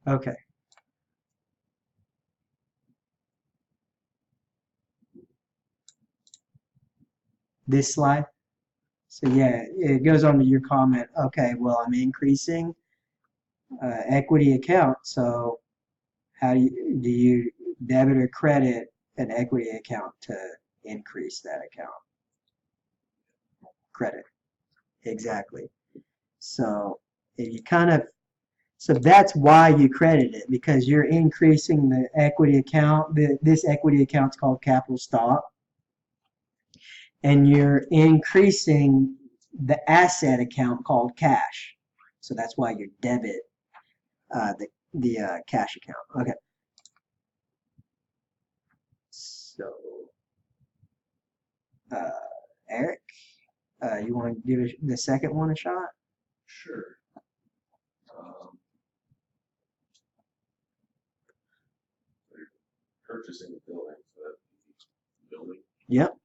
Okay. This slide. So yeah, it goes on to your comment. Okay, well, I'm increasing equity account. So how do you debit or credit an equity account to increase that account? Credit. Exactly. So you kind of so that's why you credit it, because you're increasing the equity account. This equity account's called capital stock, and you're increasing the asset account called cash. So that's why you debit the cash account. Okay. So uh, Eric, you want to give the second one a shot? Sure. Um, They're purchasing a building for that building. Yep.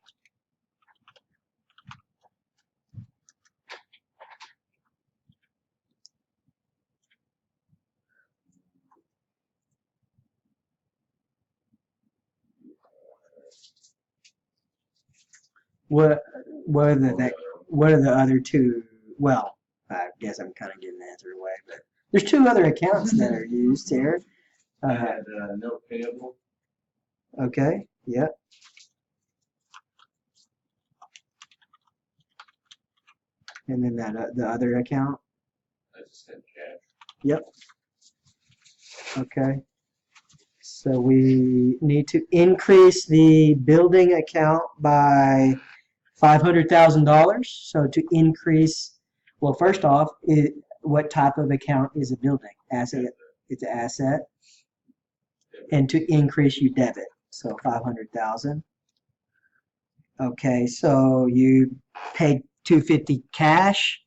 What what are what are the other two? Well, I guess I'm kind of giving the answer away, but there's two other accounts that are used here. I had note payable. Okay. Yep. And then the other account. I just had cash. Yep. Okay. So we need to increase the building account by $500,000. So to increase, well, first off, what type of account is a building? Asset. It's an asset. And to increase, you debit. So 500,000. Okay. So you paid 250 cash.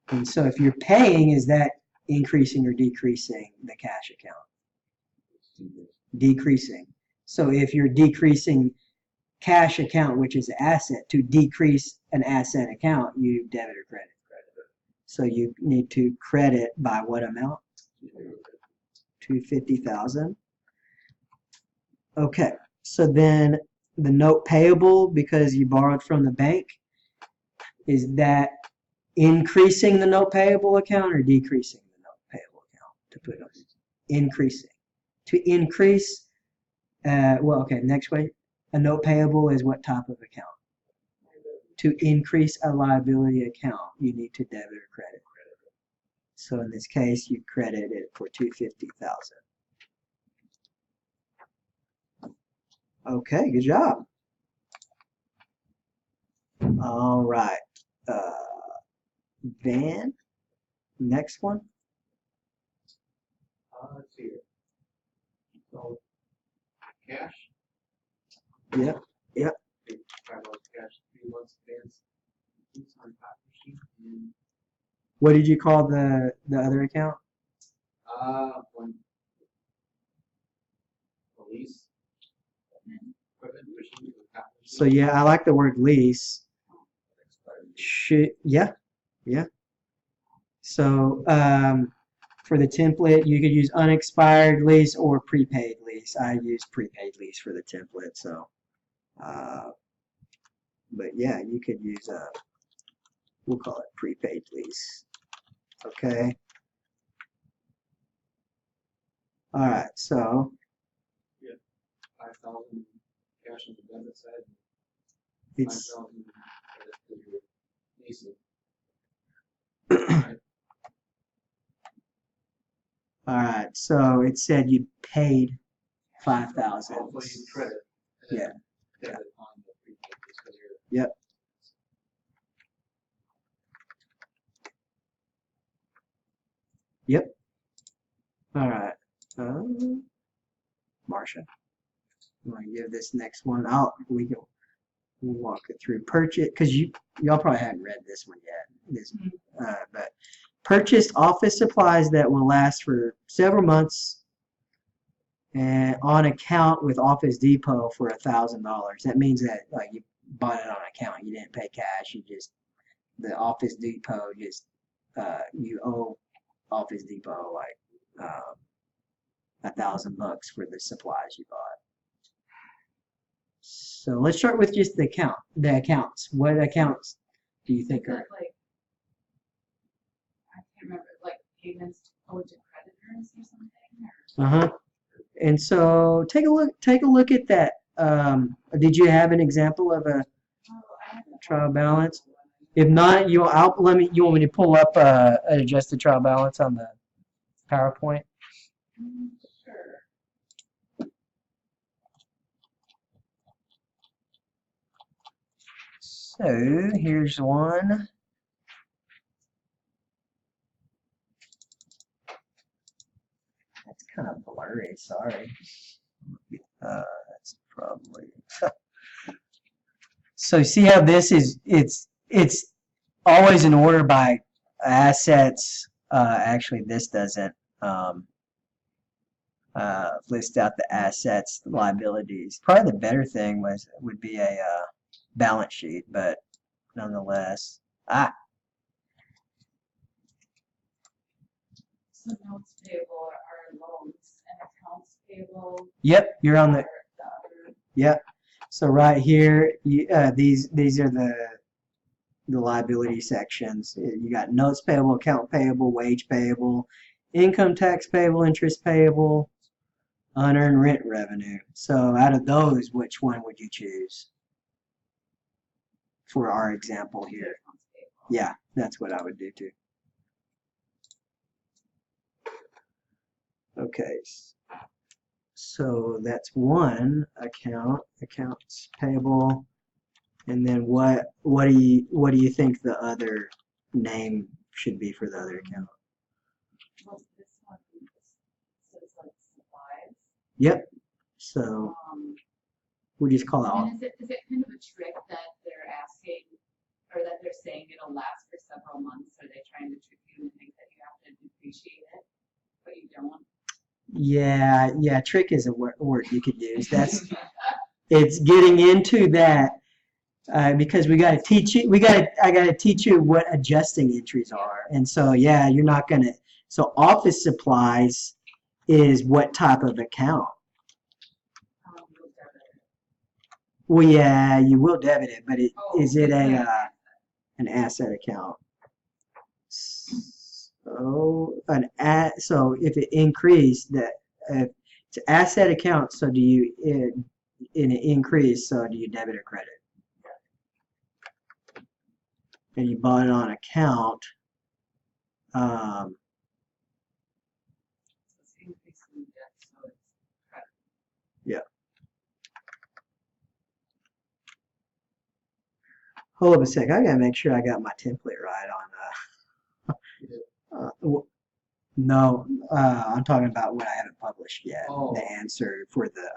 And so if you're paying, is that increasing or decreasing the cash account? Decreasing. So if you're decreasing cash account, which is an asset, to decrease an asset account, you debit or credit. So you need to credit by what amount? 250,000. Okay. So then the note payable, because you borrowed from the bank, is that increasing the note payable account or decreasing the note payable account to put on? Increasing. To increase, well, okay, next way. A note payable is what type of account? To increase a liability account, you need to debit or credit. So in this case, you credit it for 250,000. Okay, good job. All right. Van, next one. Let's see here. So, cash. Yep, yep. Cash 3 months advance. On copy sheet and What did you call the other account? one police equipment machine with copy sheet. So yeah, I like the word lease. Yeah, yeah. So for the template, you could use unexpired lease or prepaid lease. I use prepaid lease for the template. So, but yeah, you could use we'll call it prepaid lease. Okay. All right. So 5,000 cash on the debit side. it's 5,000 credit to your leasing. all right. So it said you paid 5,000. Hopefully you credit. Yeah. Debit on the prepaid because you're. Yep. Yep. All right. Marsha, I'm gonna give this next one out. We'll walk it through. Purchase, because y'all probably haven't read this one yet. But purchased office supplies that will last for several months, and on account with Office Depot for $1,000. That means that like you bought it on account. You didn't pay cash. You just the Office Depot just you owe Office Depot like $1,000 for the supplies you bought. So let's start with just the accounts. What accounts do you think Is are? it like, I can't remember, like payments owed to creditors or something, or? Uh-huh. And so take a look at that. Did you have an example of a Oh, I have the trial whole balance? one. If not, you want me to pull up an adjusted trial balance on the PowerPoint? Sure. So here's one. That's kind of blurry, sorry. That's probably. So see how this is, it's always in order by assets. Actually, this doesn't list out the assets, liabilities. Probably the better thing would be a balance sheet, but nonetheless. So notes payable are loans and accounts payable Yep, you're on are the. the other. Yep. So right here, these are the liability sections. You got notes payable, account payable, wage payable, income tax payable, interest payable, unearned rent revenue. So out of those, which one would you choose for our example here? Accounts payable. Yeah, that's what I would do too. Okay. So that's one account, accounts payable. And then what do you think the other name should be for the other account? Well, this one says like supplies. Yep. So we'll just call it all. And is it kind of a trick that they're asking, or that they're saying it'll last for several months? Are they trying to trick you and think that you have to depreciate it, but you don't? Yeah, trick is a word you could use. It's getting into that because we got to teach you. I got to teach you what adjusting entries are, and so yeah, you're not gonna. So office supplies is what type of account? You'll debit it. Well, yeah, you will debit it, but is it yeah. an asset account? So if it increased that it's an asset account, so do you in an increase, so do you debit or credit? And you bought it on account. So it's increasing debt, so it's credit. Yeah. Hold up a sec. I gotta make sure I got my template right on. No, I'm talking about what I haven't published yet. Oh. The answer for the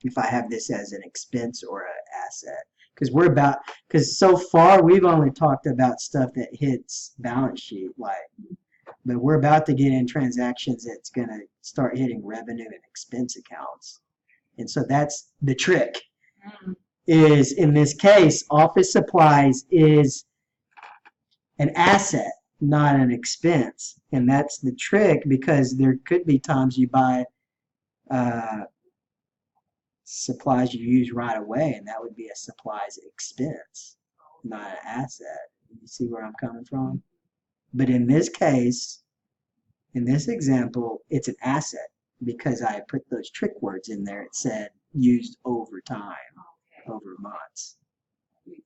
if I have this as an expense or an asset, because so far we've only talked about stuff that hits balance sheet, but we're about to get in transactions that's gonna start hitting revenue and expense accounts, and so that's the trick. Is in this case, office supplies is an asset, not an expense. And that's the trick because there could be times you buy supplies you use right away, and that would be a supplies expense, not an asset. You see where I'm coming from? But in this case, in this example, it's an asset because I put those trick words in there. It said used over time, Okay, over months. makes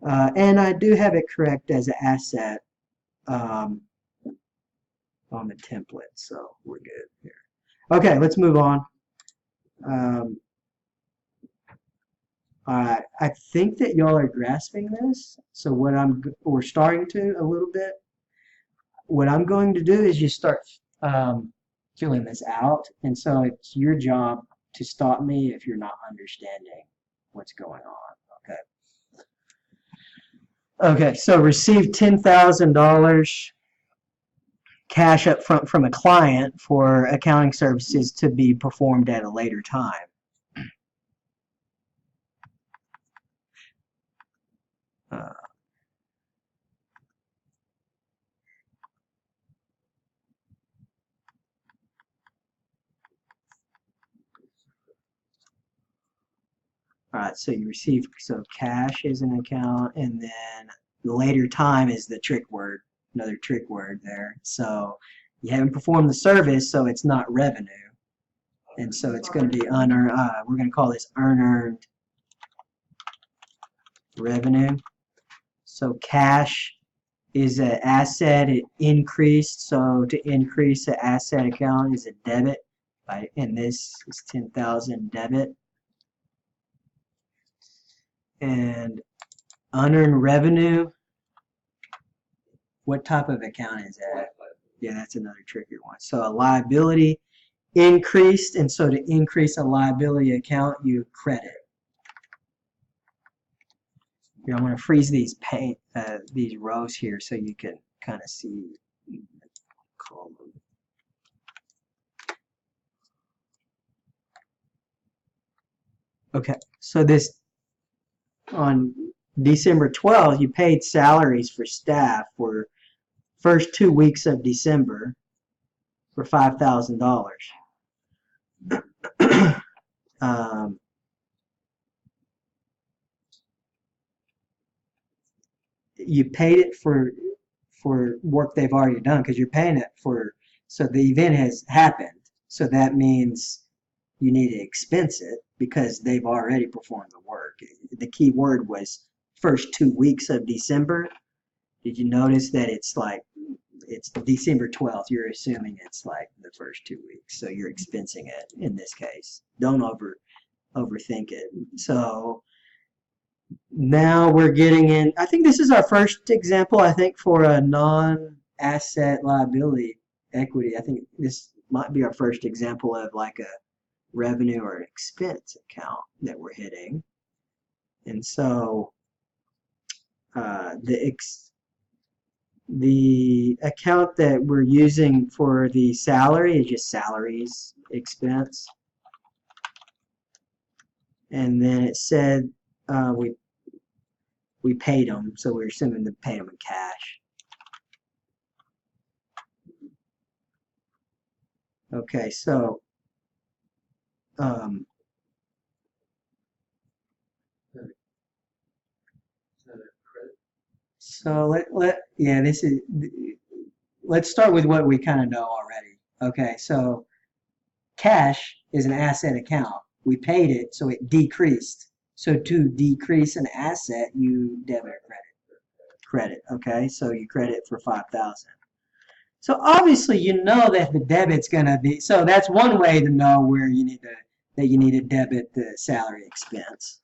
sense. And I do have it correct as an asset on the template, so we're good here. Okay, let's move on. All right, I think that y'all are grasping this. So we're starting to a little bit. What I'm going to do is you start filling this out, and so it's your job to stop me if you're not understanding what's going on. Okay. Okay, so received $10,000 cash up front from a client for accounting services to be performed at a later time. All right, so you receive, so cash is an account, and then later time is the trick word, another trick word there. So you haven't performed the service, so it's not revenue. And so it's going to be unearned, we're going to call this unearned revenue. So cash is an asset, it increased, so to increase an asset account is a debit, right? And this is 10,000 debit. And unearned revenue, what type of account is that? Yeah, that's another trickier one. So a liability increased, and so to increase a liability account, you credit. Here, I'm going to freeze these these rows here so you can kind of see the column. Okay, so this on December 12th, you paid salaries for staff for first 2 weeks of December for $5,000. You paid it for work they've already done because you're paying it for, so the event has happened. So that means you need to expense it because they've already performed the work. The key word was first 2 weeks of December. Did you notice that it's like, it's December 12th, you're assuming it's like the first 2 weeks, so you're expensing it in this case. Don't overthink it. So now we're getting in, I think this is our first example, I think, for a non-asset liability equity. I think this might be our first example of like a revenue or an expense account that we're hitting. And so the account that we're using for the salary is just salaries expense. And then it said we paid them, so we're assuming to pay them in cash. Okay, so let's start with what we kind of know already. Okay, so cash is an asset account. We paid it, so it decreased. So to decrease an asset, you debit or credit. Okay, so you credit for 5,000. So obviously you know that the debit's gonna be, so that's one way to know where you need to debit the salary expense.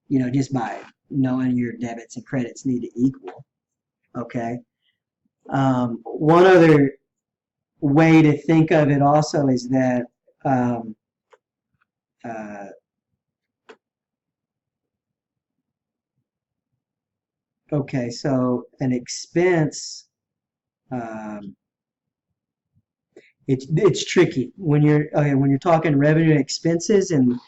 You know, just by knowing your debits and credits need to equal. Okay. One other way to think of it also is that okay, so an expense, it's tricky when you're talking revenue and expenses and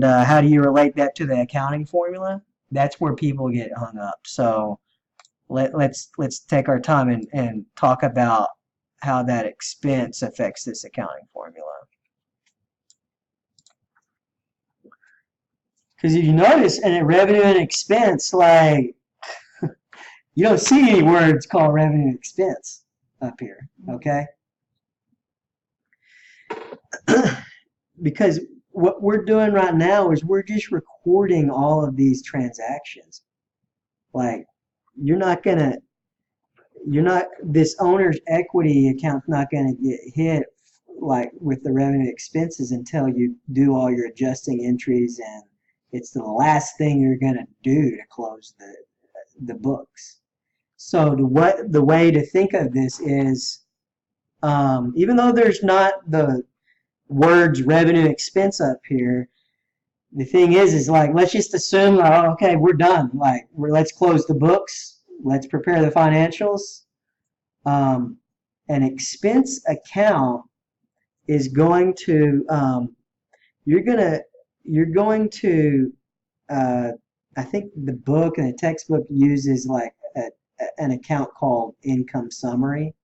how do you relate that to the accounting formula? That's where people get hung up. So let's take our time and talk about how that expense affects this accounting formula. Because if you notice in a revenue and expense, like you don't see any words called revenue and expense up here, okay? Because what we're doing right now is we're just recording all of these transactions. Like this owner's equity account's not gonna get hit like with the revenue expenses until you do all your adjusting entries, and it's the last thing you're gonna do to close the books. So the way to think of this is, even though there's not the words revenue expense up here, the thing is like, let's just assume, oh, okay, we're done. Like, let's close the books. Let's prepare the financials. An expense account is going to, you're going to, I think the book and the textbook uses like an account called income summary.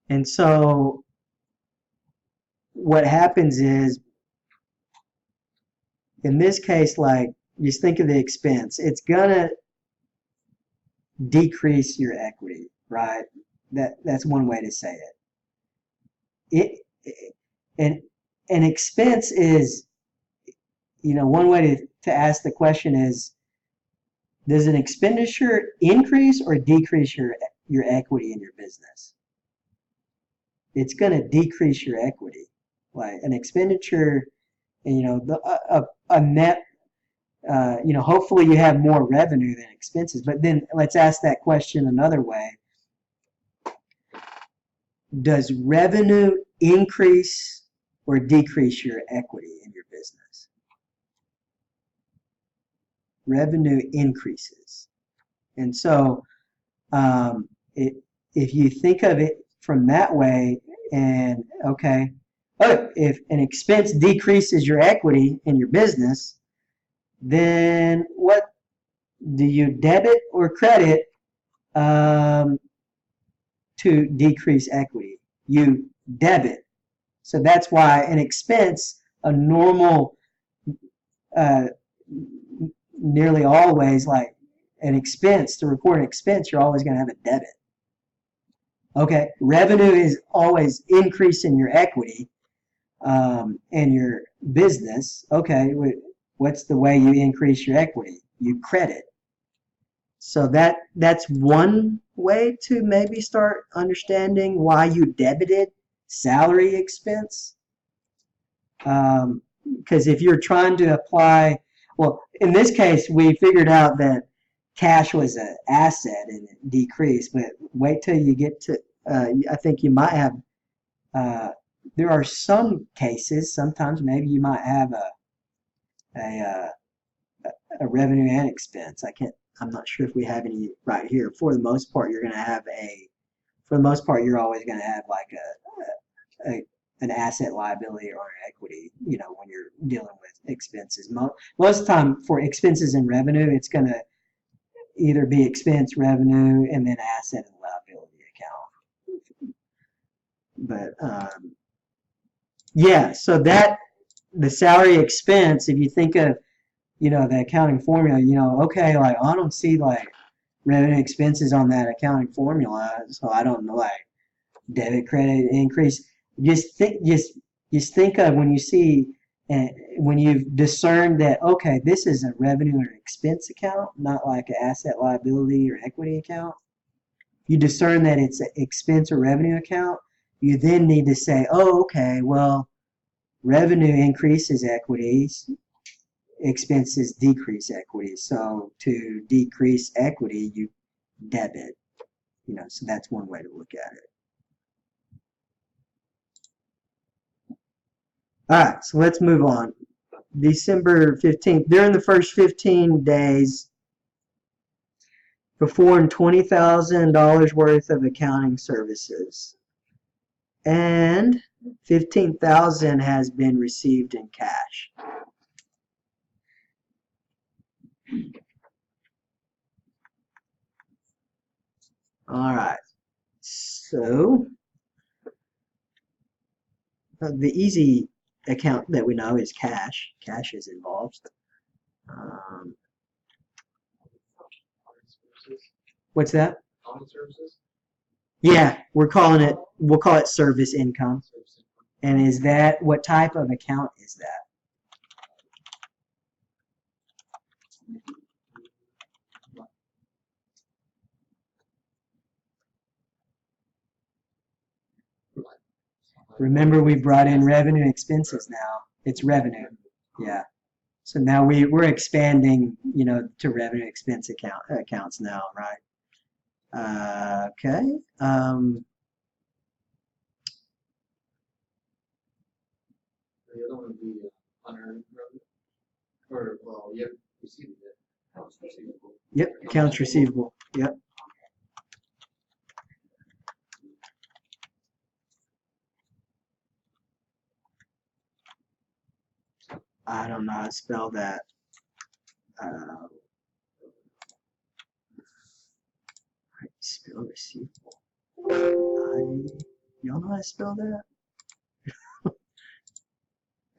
And so what happens is in this case, like, just think of the expense. It's gonna decrease your equity, right? That's one way to say it. An expense is, one way to ask the question is, does an expenditure increase or decrease your equity in your business? It's going to decrease your equity. Like an expenditure, a net, hopefully you have more revenue than expenses. But then let's ask that question another way. Does revenue increase or decrease your equity in your business? Revenue increases. And so if you think of it from that way, and if an expense decreases your equity in your business, then what do you debit or credit to decrease equity? You debit. So that's why an expense, a normal, nearly always, like an expense, to report an expense, you're always going to have a debit. Okay, revenue is always increasing your equity in your business. Okay, what's the way you increase your equity? You credit. So that's one way to maybe start understanding why you debited salary expense. Because if you're trying to apply, well, in this case, we figured out that cash was an asset and it decreased, but wait till you get to, I think you might have, there are some cases, sometimes maybe you might have a revenue and expense. I'm not sure if we have any right here. For the most part, you're always going to have like an asset liability or an equity, when you're dealing with expenses. Most of the time for expenses and revenue, it's going to either be expense, revenue, and then asset and liability account. But so that the salary expense, if you think of, the accounting formula, like I don't see like revenue expenses on that accounting formula, so I don't know, like debit, credit, increase. Just think of when you see, when you've discerned that, okay, this is a revenue or expense account, not like an asset, liability, or equity account. You discern that it's an expense or revenue account. You then need to say, oh, okay, well, revenue increases equities, expenses decrease equity. So to decrease equity, you debit. So that's one way to look at it. All right, so let's move on. December 15th, during the first 15 days, performed $20,000 worth of accounting services. And $15,000 has been received in cash. All right, so the easy account that we know is cash. Cash is involved. What's that? Common services? Yeah, we'll call it service income. And is that, what type of account is that? Remember, we brought in revenue expenses now. It's revenue. Yeah. So now we're expanding, to revenue expense accounts now, right? Okay. The other one would be unearned revenue. Or, well, you have received it. Accounts receivable. Yep, accounts receivable. Yep. I don't know how to spell that. Spell receivable. Y'all know how to spell that?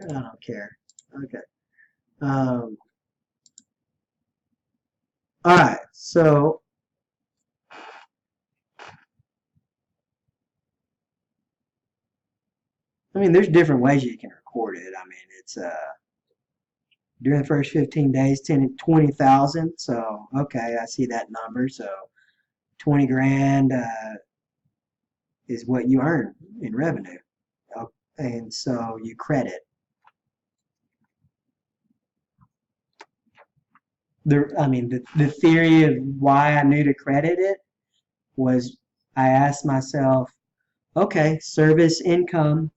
I don't care. Okay. All right, so I mean, there's different ways you can record it. I mean, it's during the first 15 days, 20,000. So okay, I see that number. So 20 grand is what you earn in revenue, and so you credit. The theory of why I knew to credit it was I asked myself, okay, service income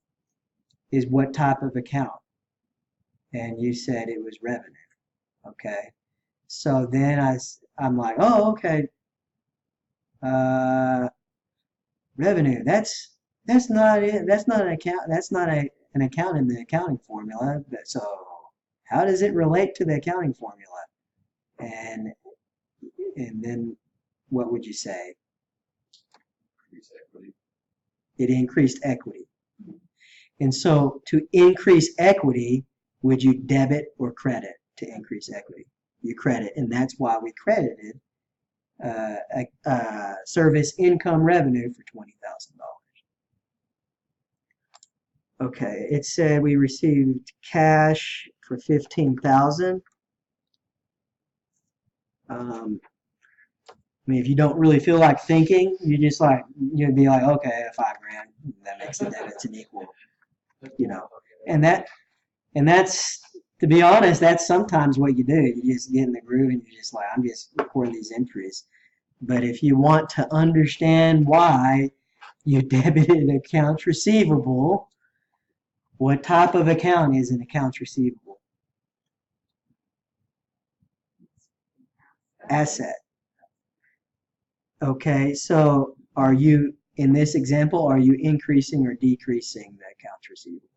is what type of account? And you said it was revenue. Okay. So then I'm like, oh, okay. Uh, revenue. That's not it. That's not an account. That's not an account in the accounting formula. So how does it relate to the accounting formula? And and then what would you say? Increase equity. It increased equity. And so to increase equity, would you debit or credit to increase equity? You credit, and that's why we credited service income revenue for $20,000. Okay, it said we received cash for 15,000. I mean, if you don't really feel like thinking, you'd be like, okay, 5 grand, that makes the debits an equal, you know. And that's, to be honest, that's sometimes what you do. You just get in the groove and you're just like, I'm just recording these entries. But if you want to understand why you debited accounts receivable, what type of account is an accounts receivable? Asset. Okay, so are you, in this example, are you increasing or decreasing the accounts receivable?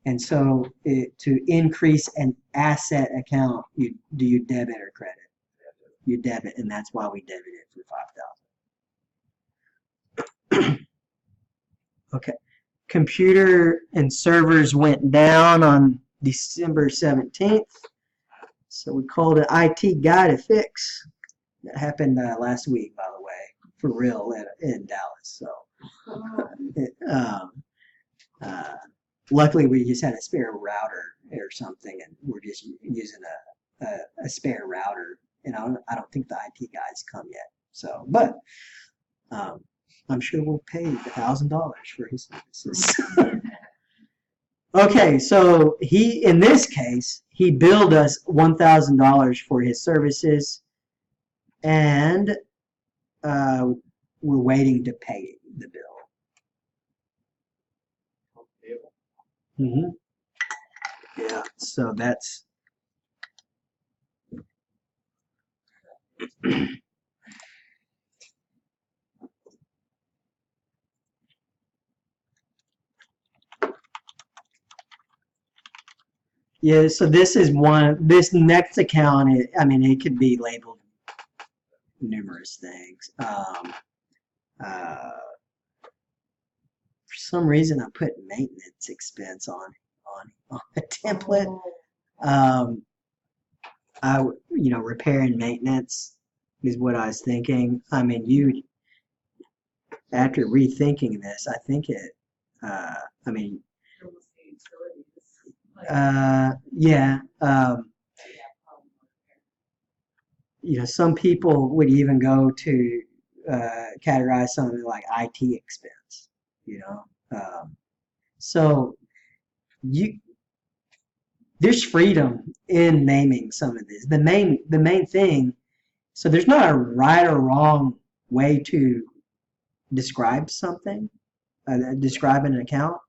And so to increase an asset account, do you debit or credit? You debit, and that's why we debited for 5,000. Okay. Computer and servers went down on December 17th. So we called an IT guy to fix. That happened last week, by the way, for real in Dallas. So luckily we just had a spare router or something, and we're just using a spare router. And I don't think the IT guy's come yet. So, but I'm sure we'll pay $1,000 for his services. Okay, so in this case, he billed us $1,000 for his services, and we're waiting to pay the bill. Yeah, so that's yeah, so this next account, it could be labeled numerous things. For some reason, I put maintenance expense on the template. Repair and maintenance is what I was thinking. I mean, after rethinking this, I think it, yeah. Some people would even go to categorize something like IT expense, so there's freedom in naming some of this. The main thing, so there's not a right or wrong way to describe something, describe an account.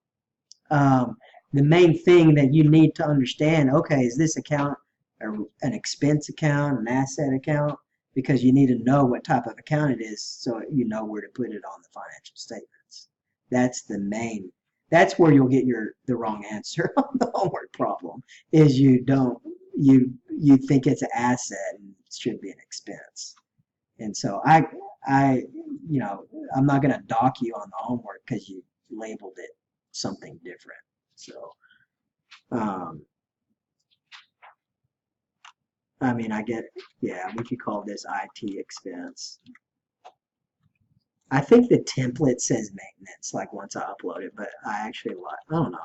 The main thing that you need to understand, okay, is this account an expense account, an asset account? Because you need to know what type of account it is so you know where to put it on the financial statements. That's where you'll get the wrong answer on the homework problem, is you think it's an asset and it should be an expense. And so I'm not going to dock you on the homework because you labeled it something different. So, I mean, I get, yeah, we could call this IT expense. I think the template says maintenance, like once I upload it, but I actually like, I don't know.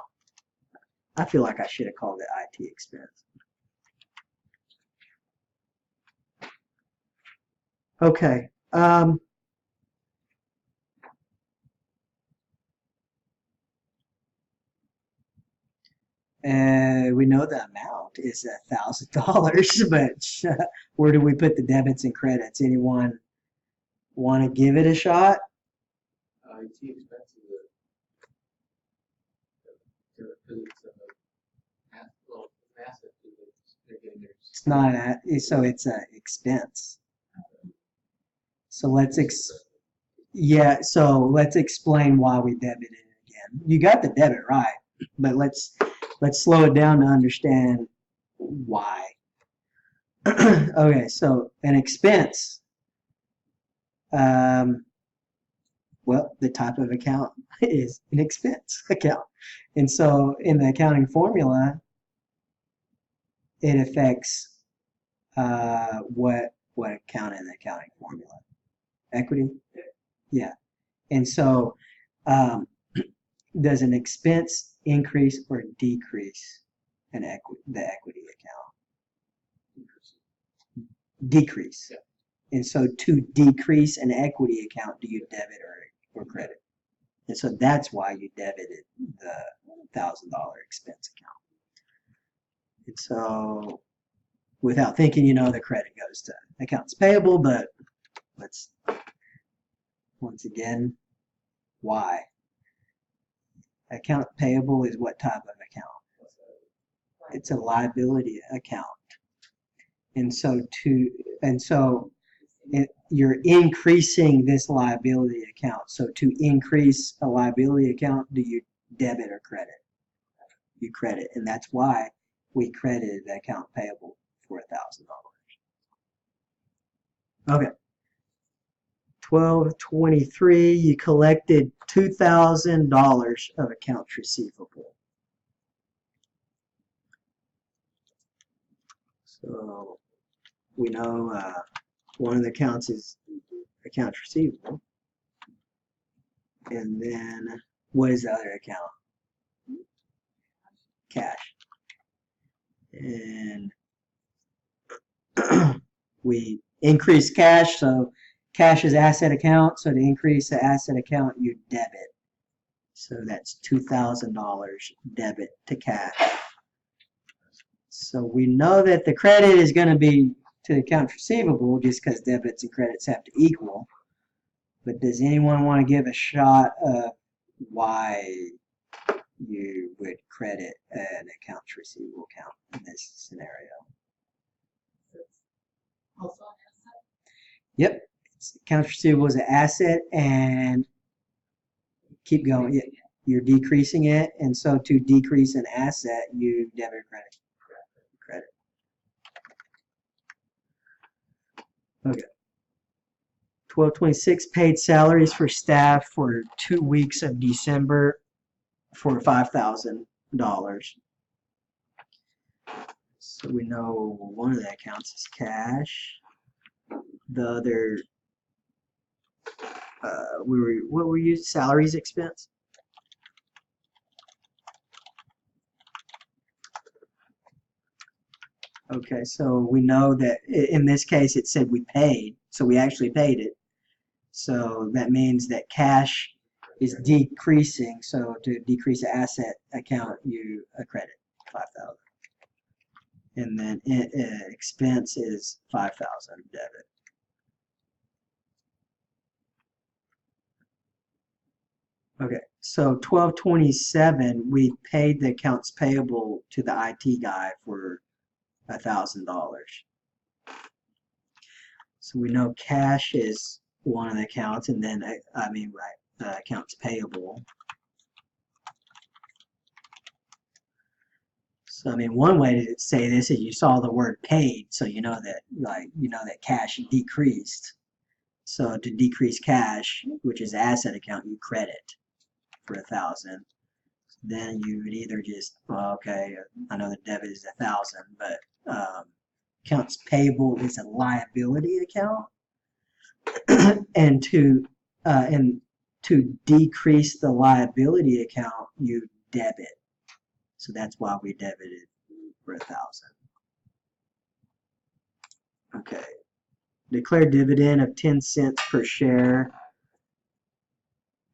I feel like I should have called it IT expense. Okay. We know the amount is $1,000, but where do we put the debits and credits? Anyone want to give it a shot? IT expenses because it's well, an asset because they're getting their. It's not so it's an expense. So let's explain why we debited it again. You got the debit right, but let's slow it down to understand why. Okay, so an expense. Well, the type of account is an expense account. And so in the accounting formula, it affects what account in the accounting formula? Equity? Yeah. And so does an expense increase or decrease the equity account? Decrease. Yeah. And so to decrease an equity account, do you debit or credit? And so that's why you debited the $1,000 expense account. And so without thinking, the credit goes to accounts payable, but let's, once again, why? Account payable is what type of account? It's a liability account. And so you're increasing this liability account. So to increase a liability account, do you debit or credit? You credit, and that's why we credited the account payable for $1,000. Okay. 1223, you collected $2,000 of accounts receivable. So we know one of the accounts is accounts receivable. And then what is the other account? Cash. And we increase cash, so cash is asset account, so to increase the asset account, you debit. So that's $2,000 debit to cash. So we know that the credit is going to be to the accounts receivable just because debits and credits have to equal. But does anyone want to give a shot of why you would credit an accounts receivable account in this scenario? Also an asset? Yep. Accounts receivable is an asset, and keep going. You're decreasing it, and so to decrease an asset, you debit or credit. Credit. Okay. 1226 paid salaries for staff for 2 weeks of December for $5,000. So we know one of the accounts is cash. The other, what were you? Salaries expense. Okay, so we know that in this case it said we paid, so we actually paid it. So that means that cash is decreasing. So to decrease the asset account, you credit 5,000, and then expense is 5,000 debit. Okay, so 1227, we paid the accounts payable to the IT guy for $1,000. So we know cash is one of the accounts, and then accounts payable. So one way to say this is you saw the word paid, so you know that cash decreased. So to decrease cash, which is asset account, you credit for 1,000. Then you would either just, okay, I know the debit is 1,000, but accounts payable is a liability account, and to decrease the liability account, you debit. So that's why we debited for 1,000. Okay. Declare dividend of 10 cents per share,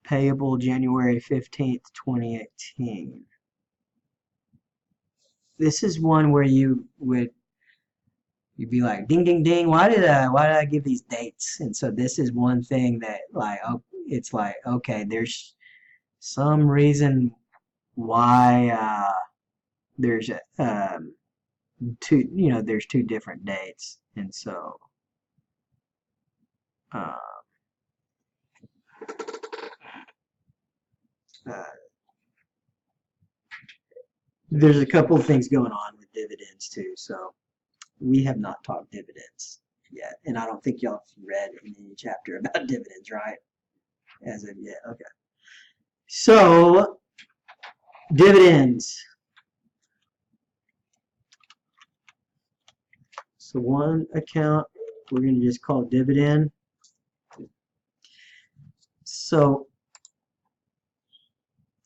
payable January 15th, 2018. This is one where you'd be like, ding, ding, ding. Why did I give these dates? And so this is one thing that it's like, okay, there's some reason why there's there's two different dates, and so uh, there's a couple of things going on with dividends too. So we have not talked dividends yet, and I don't think y'all have read any chapter about dividends, right? As of yet, okay. So dividends. So one account we're going to just call dividend. So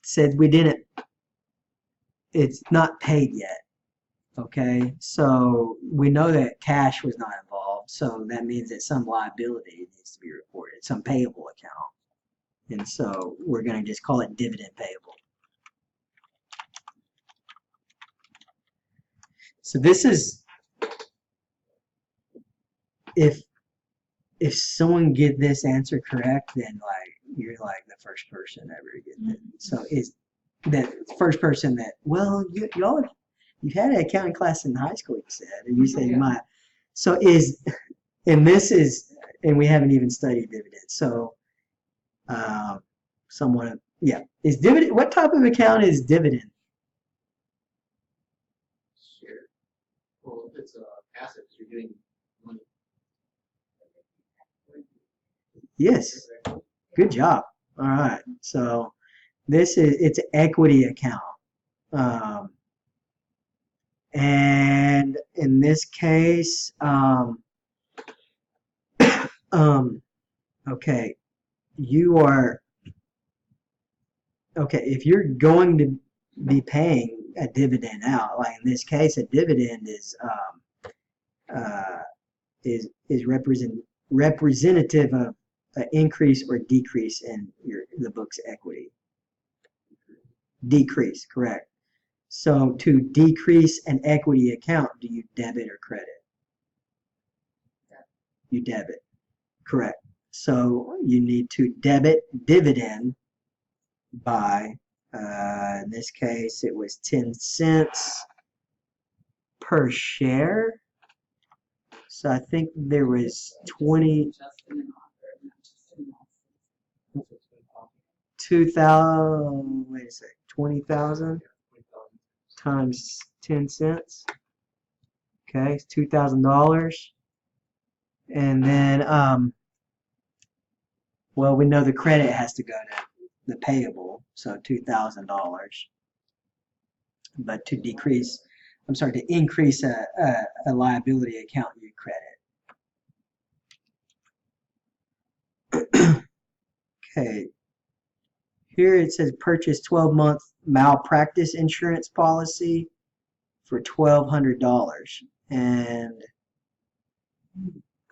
said we didn't, it's not paid yet. Okay, so we know that cash was not involved, so that means that some liability needs to be reported, some payable account. And so we're going to just call it dividend payable. So this is, if someone get this answer correct, then you're like the first person ever to get it. So is that first person that, well, y'all, you had an accounting class in high school, you said, and you said you might. So and we haven't even studied dividends. So is dividend, what type of account is dividend? Sure. Well, if it's assets, you're getting money. Yes. Good job. All right. So it's an equity account. And in this case, okay, if you're going to be paying a dividend out, like in this case, a dividend is representative of an increase or decrease in the book's equity. Decrease, correct. So to decrease an equity account, do you debit or credit? You debit, correct. So you need to debit dividend by, in this case, it was 10 cents per share. So I think there was 20,000 times 10 cents. Okay, it's $2,000. And then, well, we know the credit has to go to the payable, so $2,000. But to increase a liability account, you credit. Okay. Here it says purchase 12-month malpractice insurance policy for $1,200, and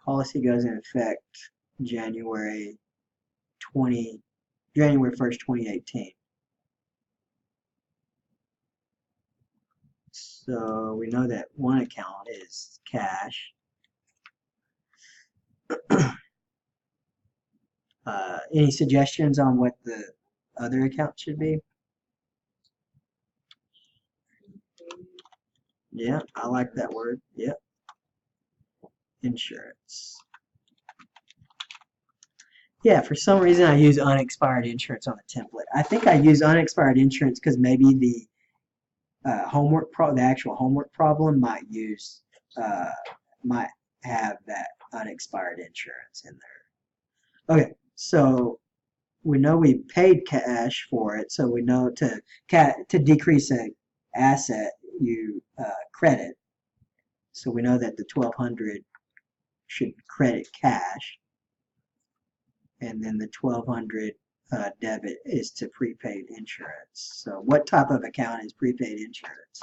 policy goes in effect January 1st, 2018. So we know that one account is cash. Any suggestions on what the other account should be? Yeah, I like that word. Yep. Insurance. Yeah, for some reason I use unexpired insurance on the template. I think I use unexpired insurance because maybe the the actual homework problem might have that unexpired insurance in there. Okay, so we know we paid cash for it, so we know to decrease an asset, you credit. So we know that the 1,200 should credit cash, and then the 1,200 debit is to prepaid insurance. So what type of account is prepaid insurance?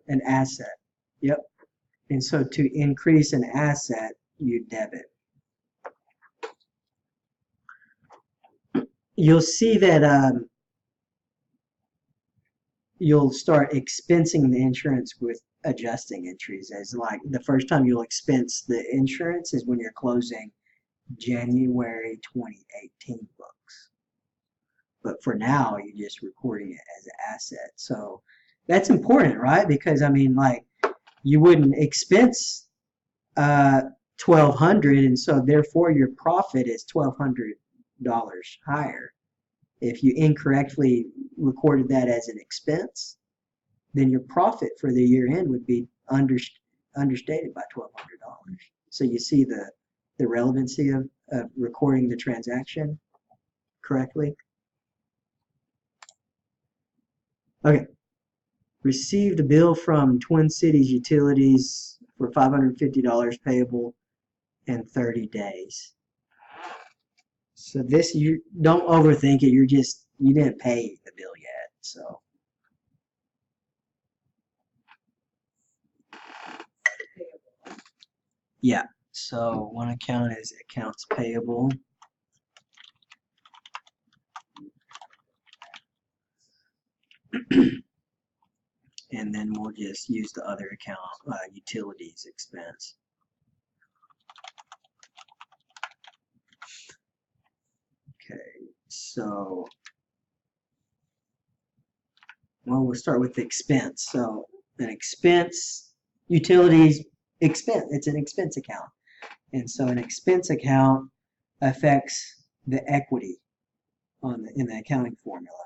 An asset. Yep. And so to increase an asset, you debit. You'll see that you'll start expensing the insurance with adjusting entries, as like the first time you'll expense the insurance is when you're closing January 2018 books. But for now, you're just recording it as an asset. So that's important, right? Because I mean, like, you wouldn't expense $1,200, and so therefore your profit is $1,200 higher. If you incorrectly recorded that as an expense, then your profit for the year end would be understated by $1,200. So you see the relevancy of recording the transaction correctly. Okay. Received a bill from Twin Cities Utilities for $550 payable in 30 days. So this, you don't overthink it. You didn't pay the bill yet. So yeah. So one account is accounts payable. And then we'll just use the other account, utilities expense. Okay, so, well, we'll start with the expense. So an expense, utilities expense, it's an expense account. And so an expense account affects the equity in the accounting formula.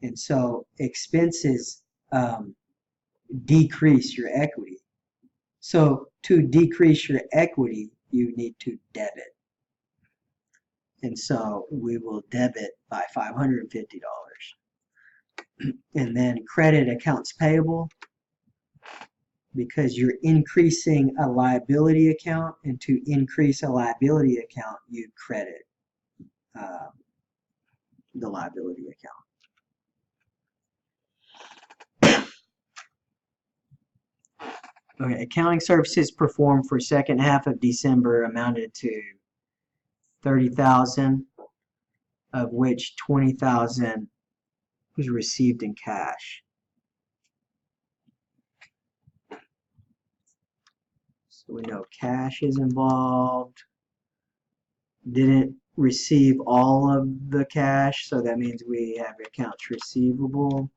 And so expenses decrease your equity. So to decrease your equity, you need to debit. And so we will debit by $550. And then credit accounts payable, because you're increasing a liability account, and to increase a liability account, you credit the liability account. Okay, accounting services performed for second half of December amounted to $30,000, of which $20,000 was received in cash. So we know cash is involved. Didn't receive all of the cash, so that means we have accounts receivable.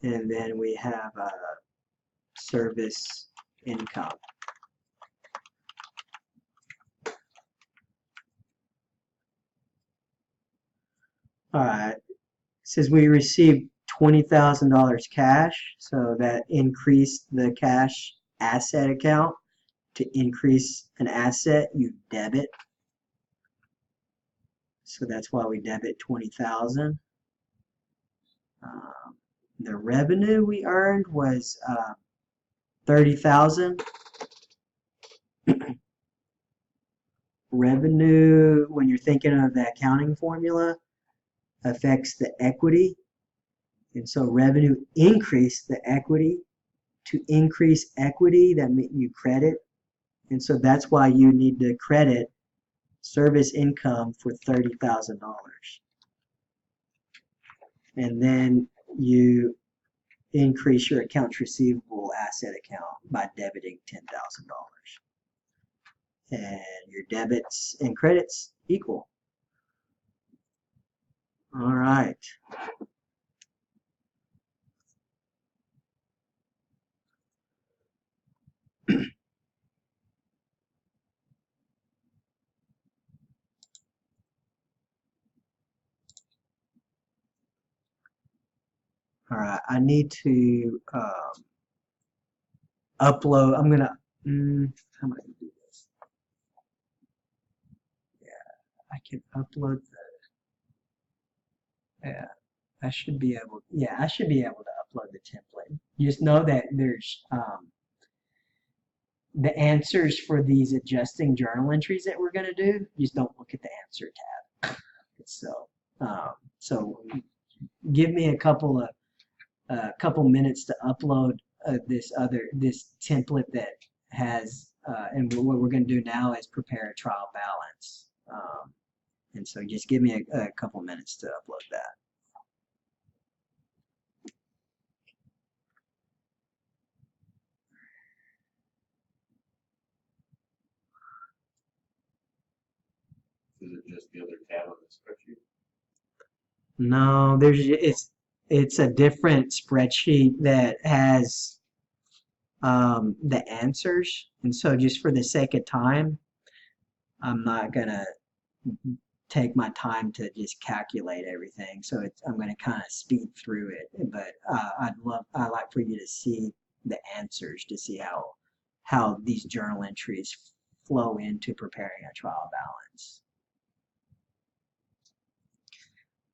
And then we have service income. All right, it says we received $20,000 cash, so that increased the cash asset account. To increase an asset, you debit. So that's why we debit $20,000. The revenue we earned was $30,000. Revenue, when you're thinking of the accounting formula, affects the equity. And so revenue increased the equity. To increase equity, that means you credit. And so that's why you need to credit service income for $30,000. And then you increase your accounts receivable asset account by debiting $10,000. And your debits and credits equal. All right. All right, I need to upload. I'm gonna. How am I gonna do this? can upload yeah, I should be able, yeah, I should be able to upload the template. Just know that there's the answers for these adjusting journal entries that we're going to do. Just don't look at the answer tab. So, so give me a couple minutes to upload this template that has, and what we're going to do now is prepare a trial balance. And so just give me a couple minutes to upload that. Is it just the other tab on the spreadsheet? No, it's a different spreadsheet that has the answers, and so just for the sake of time, I'm not gonna take my time to just calculate everything. So I'm gonna kind of speed through it, but I'd like for you to see the answers to see how these journal entries flow into preparing a trial balance.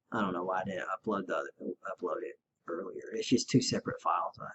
I don't know why I didn't upload it earlier. It's just two separate files I have.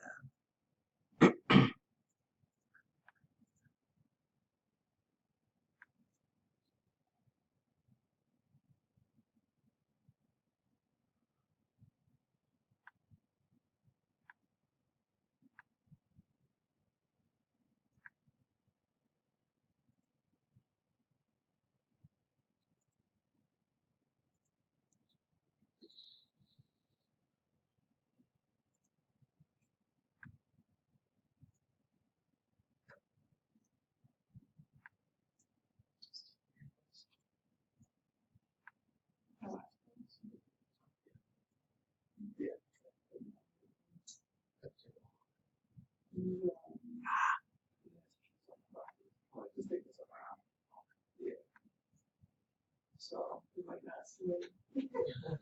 So you might not see it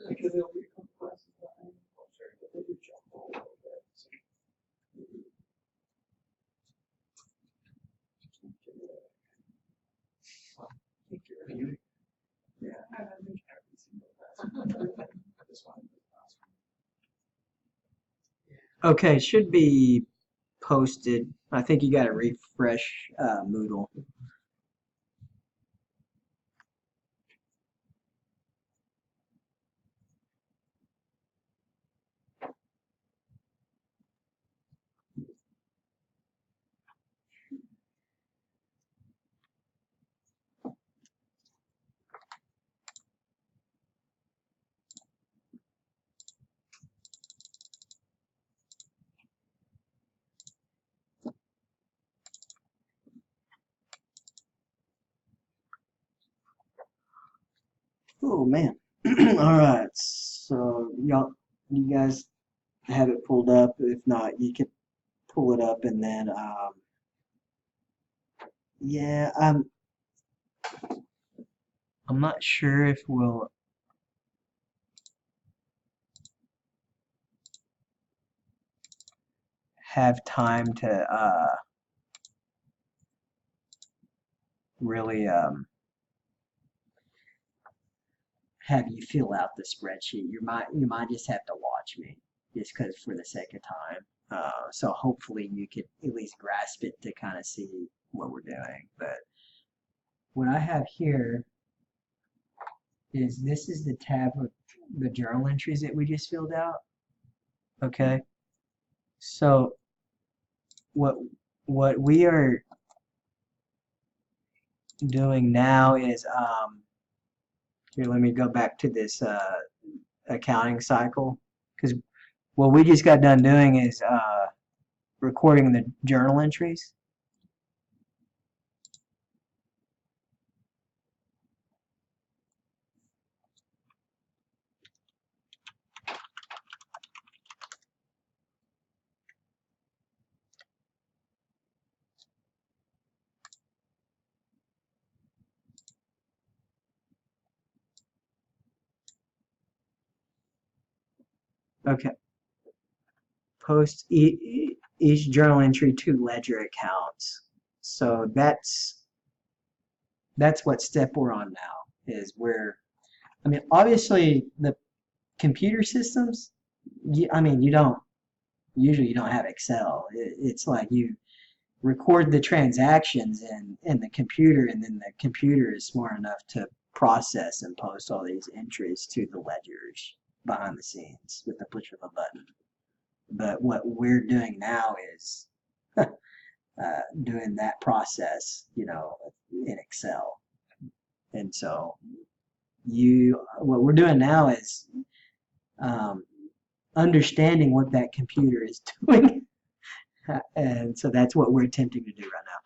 because it'll be a couple classes behind. But they do jump a little bit. So thank you. Yeah, I haven't been every single class. This one. Okay, should be posted. I think you got to refresh Moodle. Oh man. All right. So you guys have it pulled up. If not, you can pull it up and then yeah, I'm not sure if we'll have time to really have you fill out the spreadsheet. You might just have to watch me just because for the sake of time. So hopefully you could at least grasp it to kind of see what we're doing. But what I have here is this is the tab of the journal entries that we just filled out. Okay. So what we are doing now is here, let me go back to this accounting cycle, because what we just got done doing is recording the journal entries. Okay. Post each journal entry to ledger accounts. So that's what step we're on now, is where, I mean, obviously the computer systems, I mean, you don't have Excel. It's like you record the transactions in the computer, and then the computer is smart enough to process and post all these entries to the ledgers behind the scenes with the push of a button. But what we're doing now is doing that process, in Excel. And so what we're doing now is understanding what that computer is doing. And so that's what we're attempting to do right now.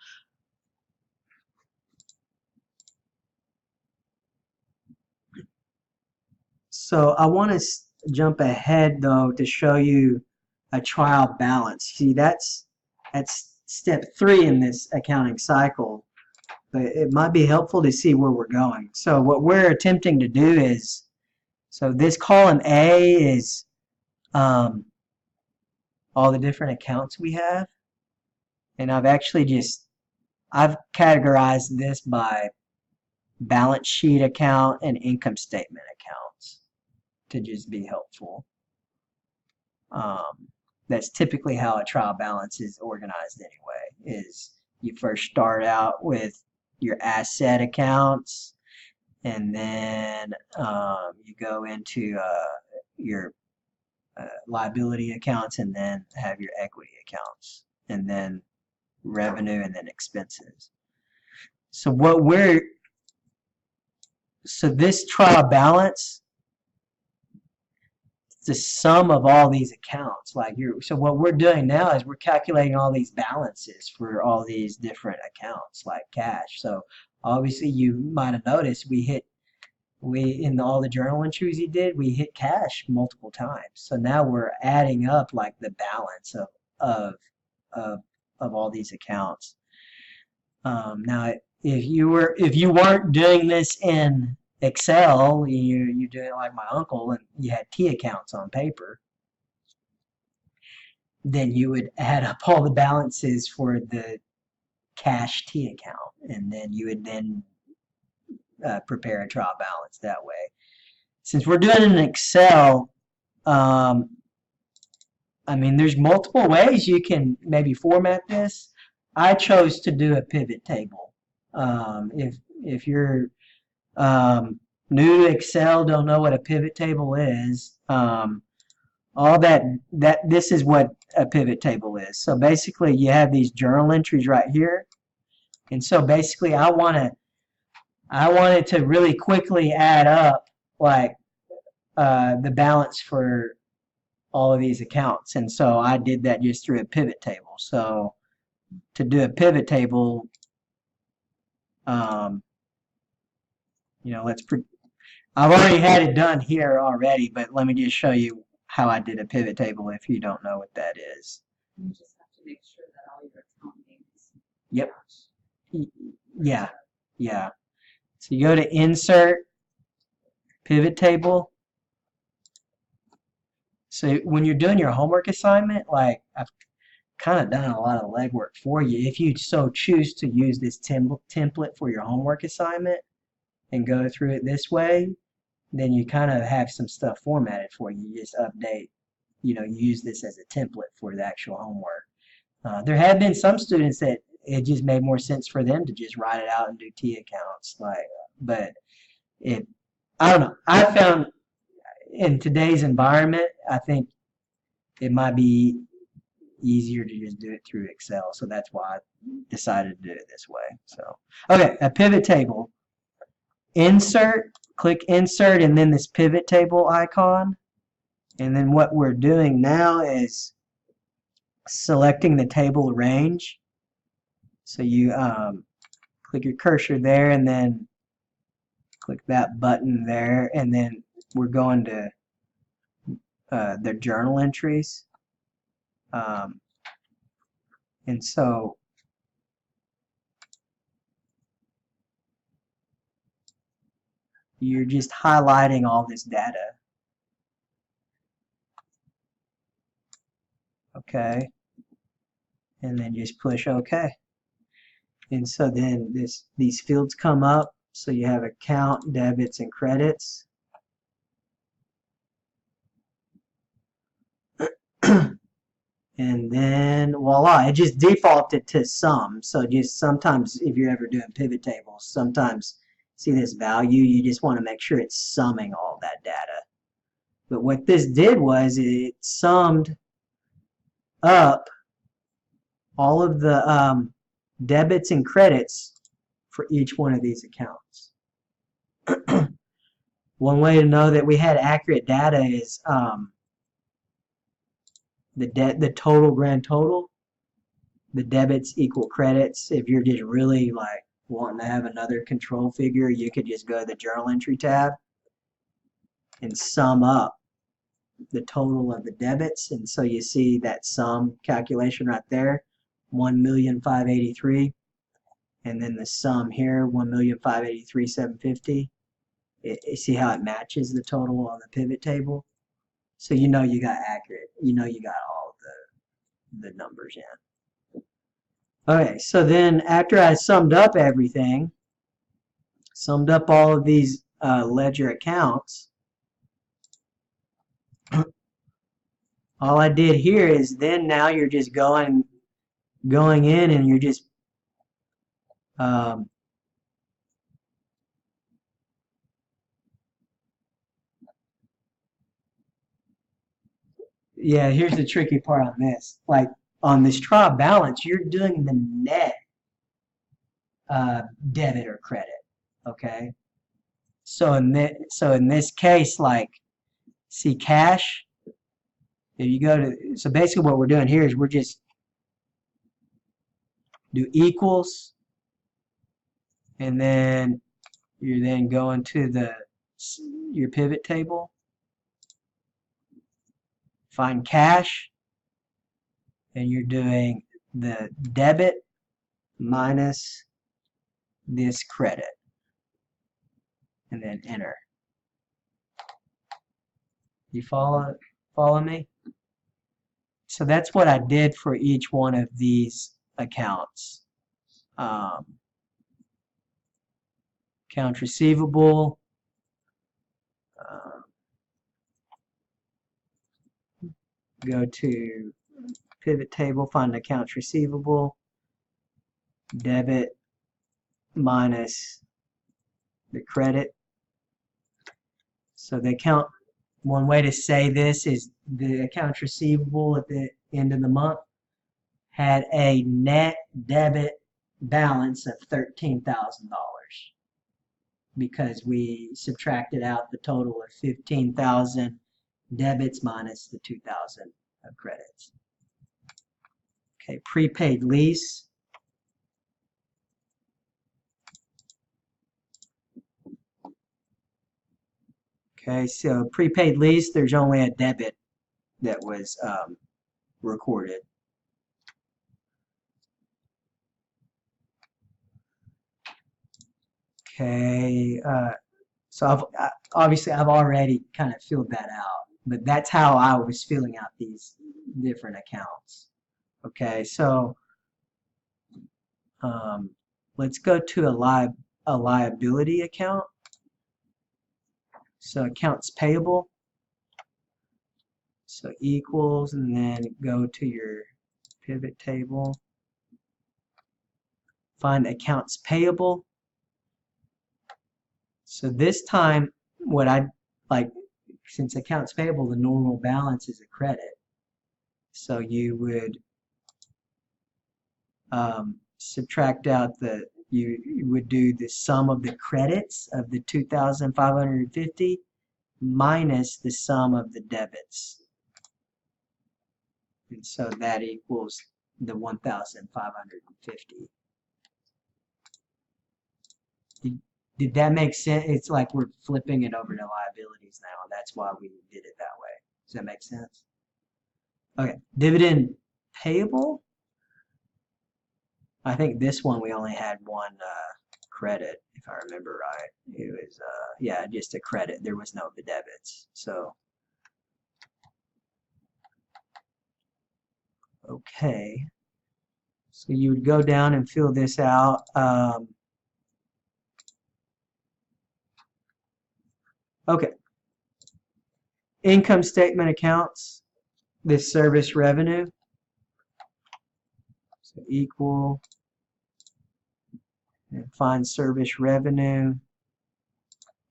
So I want to jump ahead though to show you a trial balance. See, that's step 3 in this accounting cycle, but it might be helpful to see where we're going. So what we're attempting to do is, so this column A is all the different accounts we have, and I've categorized this by balance sheet account and income statement accounts to just be helpful. That's typically how a trial balance is organized anyway, is you first start out with your asset accounts, and then you go into your liability accounts, and then have your equity accounts, and then revenue, and then expenses. So this trial balance, the sum of all these accounts. So what we're doing now is we're calculating all these balances for all these different accounts, like cash. So obviously you might have noticed in all the journal entries you did, we hit cash multiple times. So now we're adding up like the balance of all these accounts. Now, if you weren't doing this in Excel, you do it like my uncle, and you had T accounts on paper, then you would add up all the balances for the cash T account, and then you would prepare a trial balance that way. Since we're doing it in Excel, I mean, there's multiple ways you can maybe format this. I chose to do a pivot table. If you're new to Excel, don't know what a pivot table is, this is what a pivot table is. So basically you have these journal entries right here, and so basically I wanted to really quickly add up like the balance for all of these accounts, and so I did that just through a pivot table. So to do a pivot table, I've already had it done here already, but let me just show you how I did a pivot table if you don't know what that is. You just have to make sure that all your account names. Yep. match. Yeah. So you go to Insert, Pivot Table. So when you're doing your homework assignment, like I've kind of done a lot of legwork for you. If you so choose to use this template for your homework assignment and go through it this way, then you kind of have some stuff formatted for you. You just update, use this as a template for the actual homework. There have been some students that it just made more sense for them to just write it out and do T accounts. But I don't know. I found in today's environment, I think it might be easier to just do it through Excel. So that's why I decided to do it this way. So, okay, a pivot table. Insert, click Insert, and then this pivot table icon. And then what we're doing now is selecting the table range. So you click your cursor there, and then click that button there, and then we're going to the journal entries. And so you're just highlighting all this data. Okay. And then just push OK. And so then these fields come up. So you have account, debits, and credits. And then voila, it just defaulted to sum. So just sometimes if you're ever doing pivot tables, sometimes see this value, you just want to make sure it's summing all that data. But what this did was it summed up all of the debits and credits for each one of these accounts. One way to know that we had accurate data is the total grand total. The debits equal credits. If you're just really like wanting to have another control figure, you could just go to the journal entry tab and sum up the total of the debits, and so you see that sum calculation right there, 1,583,000, and then the sum here, 1,583,750. You see how it matches the total on the pivot table, so you know you got accurate. You know you got all the numbers in. Okay, so then after I summed up everything, summed up all of these ledger accounts, all I did here is then now you're just going in and you're just yeah, here's the tricky part on this. Like on this trial balance, you're doing the net debit or credit. Okay. So in this case, like see cash. If you go to, so basically what we're doing here is we're just do equals, and then you're then going to your pivot table, find cash, and you're doing the debit minus this credit, and then enter. You follow me? So that's what I did for each one of these accounts. Accounts receivable, go to pivot table, find accounts receivable, debit minus the credit. So the account, one way to say this is the accounts receivable at the end of the month had a net debit balance of $13,000 because we subtracted out the total of 15,000 debits minus the 2,000 of credits. Okay, prepaid lease. Okay, so prepaid lease, there's only a debit that was recorded. Okay, so obviously I've already kind of filled that out, but that's how I was filling out these different accounts. Okay, so let's go to a liability account. So accounts payable. So equals, and then go to your pivot table. Find accounts payable. So this time, what I like, since accounts payable, the normal balance is a credit. So you would subtract out you would do the sum of the credits of the 2,550 minus the sum of the debits. And so that equals the 1,550. Did that make sense? It's like we're flipping it over to liabilities now. That's why we did it that way. Does that make sense? Okay, dividend payable. I think this one we only had one credit, if I remember right. It was, yeah, just a credit. There was no debits. So, okay. So you would go down and fill this out. Okay. Income statement accounts, this service revenue. So equal, and find service revenue.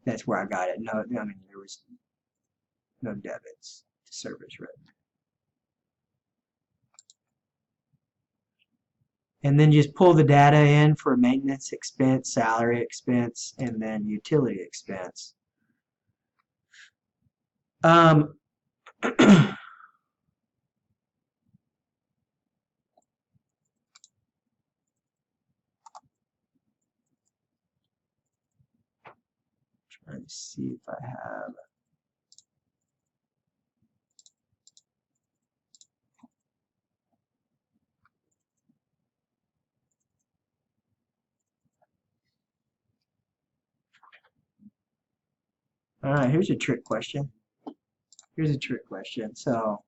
That's where I got it. No, I mean, there was no debits to service revenue. And then just pull the data in for maintenance expense, salary expense, and then utility expense. Trying to see if I have. All right, here's a trick question. Here's a trick question. So,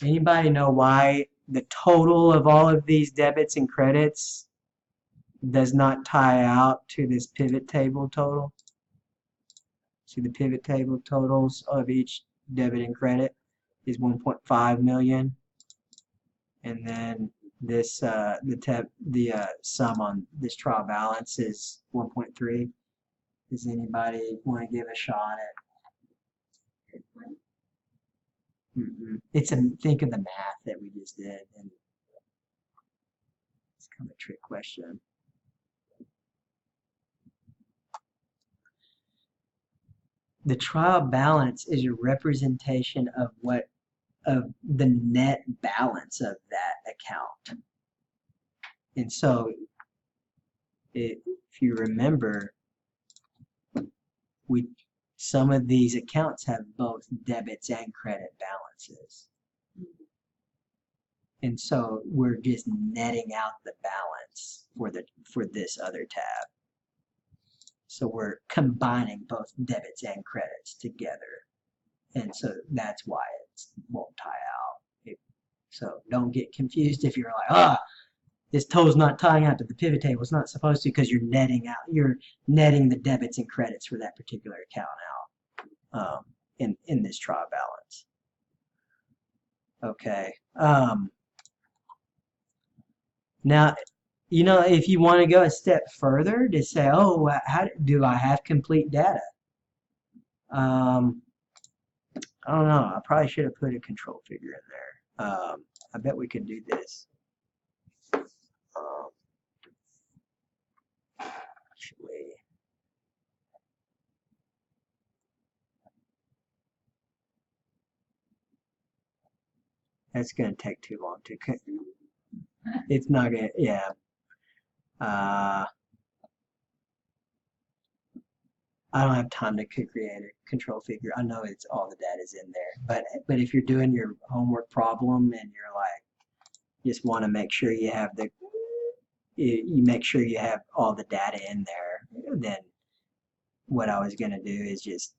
anybody know why the total of all of these debits and credits does not tie out to this pivot table total? See, the pivot table totals of each debit and credit is 1.5 million, and then this the sum on this trial balance is 1.3. Does anybody want to give a shot at? It's a think of the math that we just did, and it's kind of a trick question. The trial balance is a representation of the net balance of that account. And so if you remember, some of these accounts have both debits and credit balances. And so we're just netting out the balance for this other tab. So we're combining both debits and credits together. And so that's why it won't tie out. So don't get confused if you're like, this total's not tying out to the pivot table. It's not supposed to, because you're netting the debits and credits for that particular account out in this trial balance. Okay. Now, if you want to go a step further to say, how do I have complete data? I don't know. I probably should have put a control figure in there. I bet we could do this. Actually, that's going to take too long to. It's not going to. Yeah. I don't have time to create a control figure. I know it's all the data's in there, but if you're doing your homework problem and you're like, just want to make sure you have you make sure you have all the data in there, then what I was going to do is just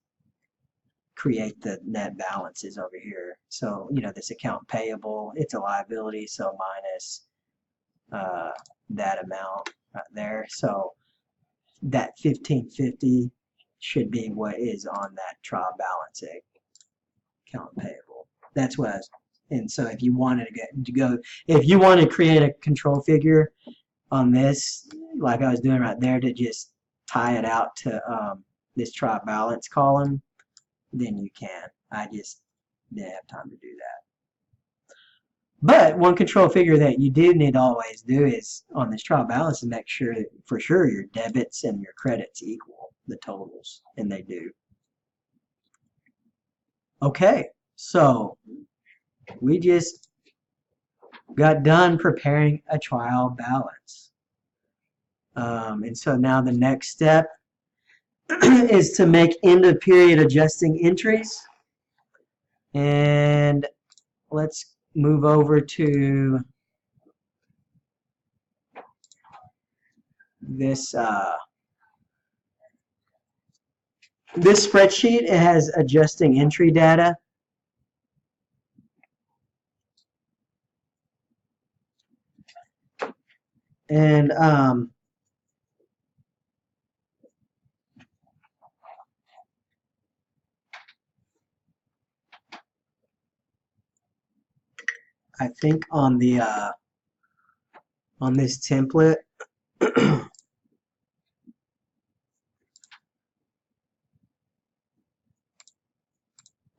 create the net balances over here. So, this account payable, it's a liability, so minus that amount right there. So that 1550 should be what is on that trial balance account payable. That's what I was, and so if you wanted if you want to create a control figure on this, like I was doing right there, to just tie it out to this trial balance column, then you can. I just didn't have time to do that. But one control figure that you do need to always do is on this trial balance, and make sure that for sure your debits and your credits equal the totals, and they do. Okay, so we just got done preparing a trial balance. And so now the next step is to make end of period adjusting entries. And let's move over to this this spreadsheet. It has adjusting entry data. And I think on the on this template,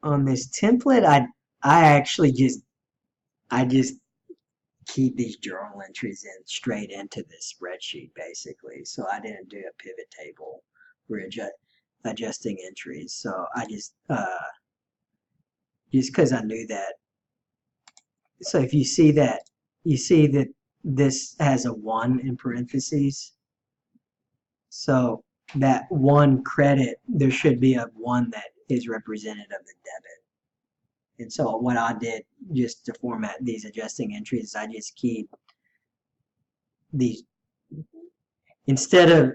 on this template, I actually just keep these journal entries in straight into this spreadsheet basically. So I didn't do a pivot table for adjusting entries. So I just because I knew that. So if you see that this has a 1 in parentheses. So that 1 credit, there should be a 1 that is representative of the debit. And so what I did just to format these adjusting entries, I just keep these instead of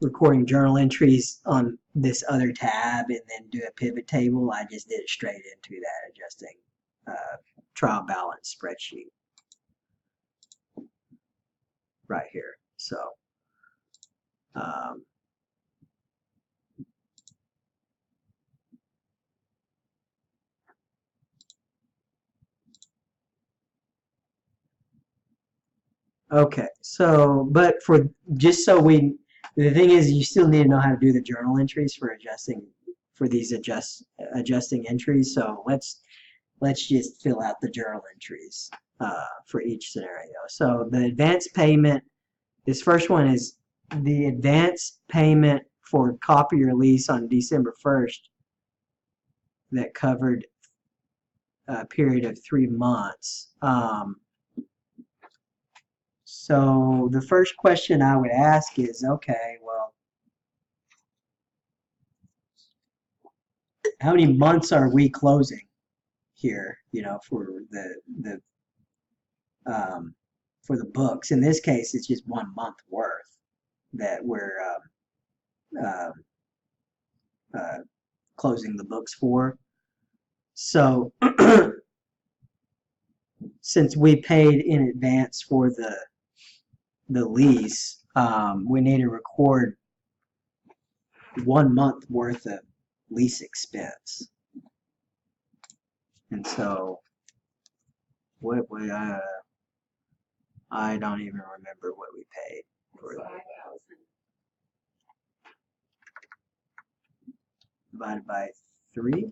recording journal entries on this other tab and then do a pivot table, I just did it straight into that adjusting trial balance spreadsheet right here. So okay, so but for just so the thing is you still need to know how to do the journal entries for these adjusting entries. So let's just fill out the journal entries for each scenario. So the advance payment, this first one is the advance payment for copier lease on December 1st that covered a period of 3 months. So the first question I would ask is, okay, well, how many months are we closing here, for the books? In this case, it's just 1 month worth that we're closing the books for. So since we paid in advance for the lease, we need to record 1 month worth of lease expense. And so what we I don't even remember what we paid for that. 5,000. Divided by 3.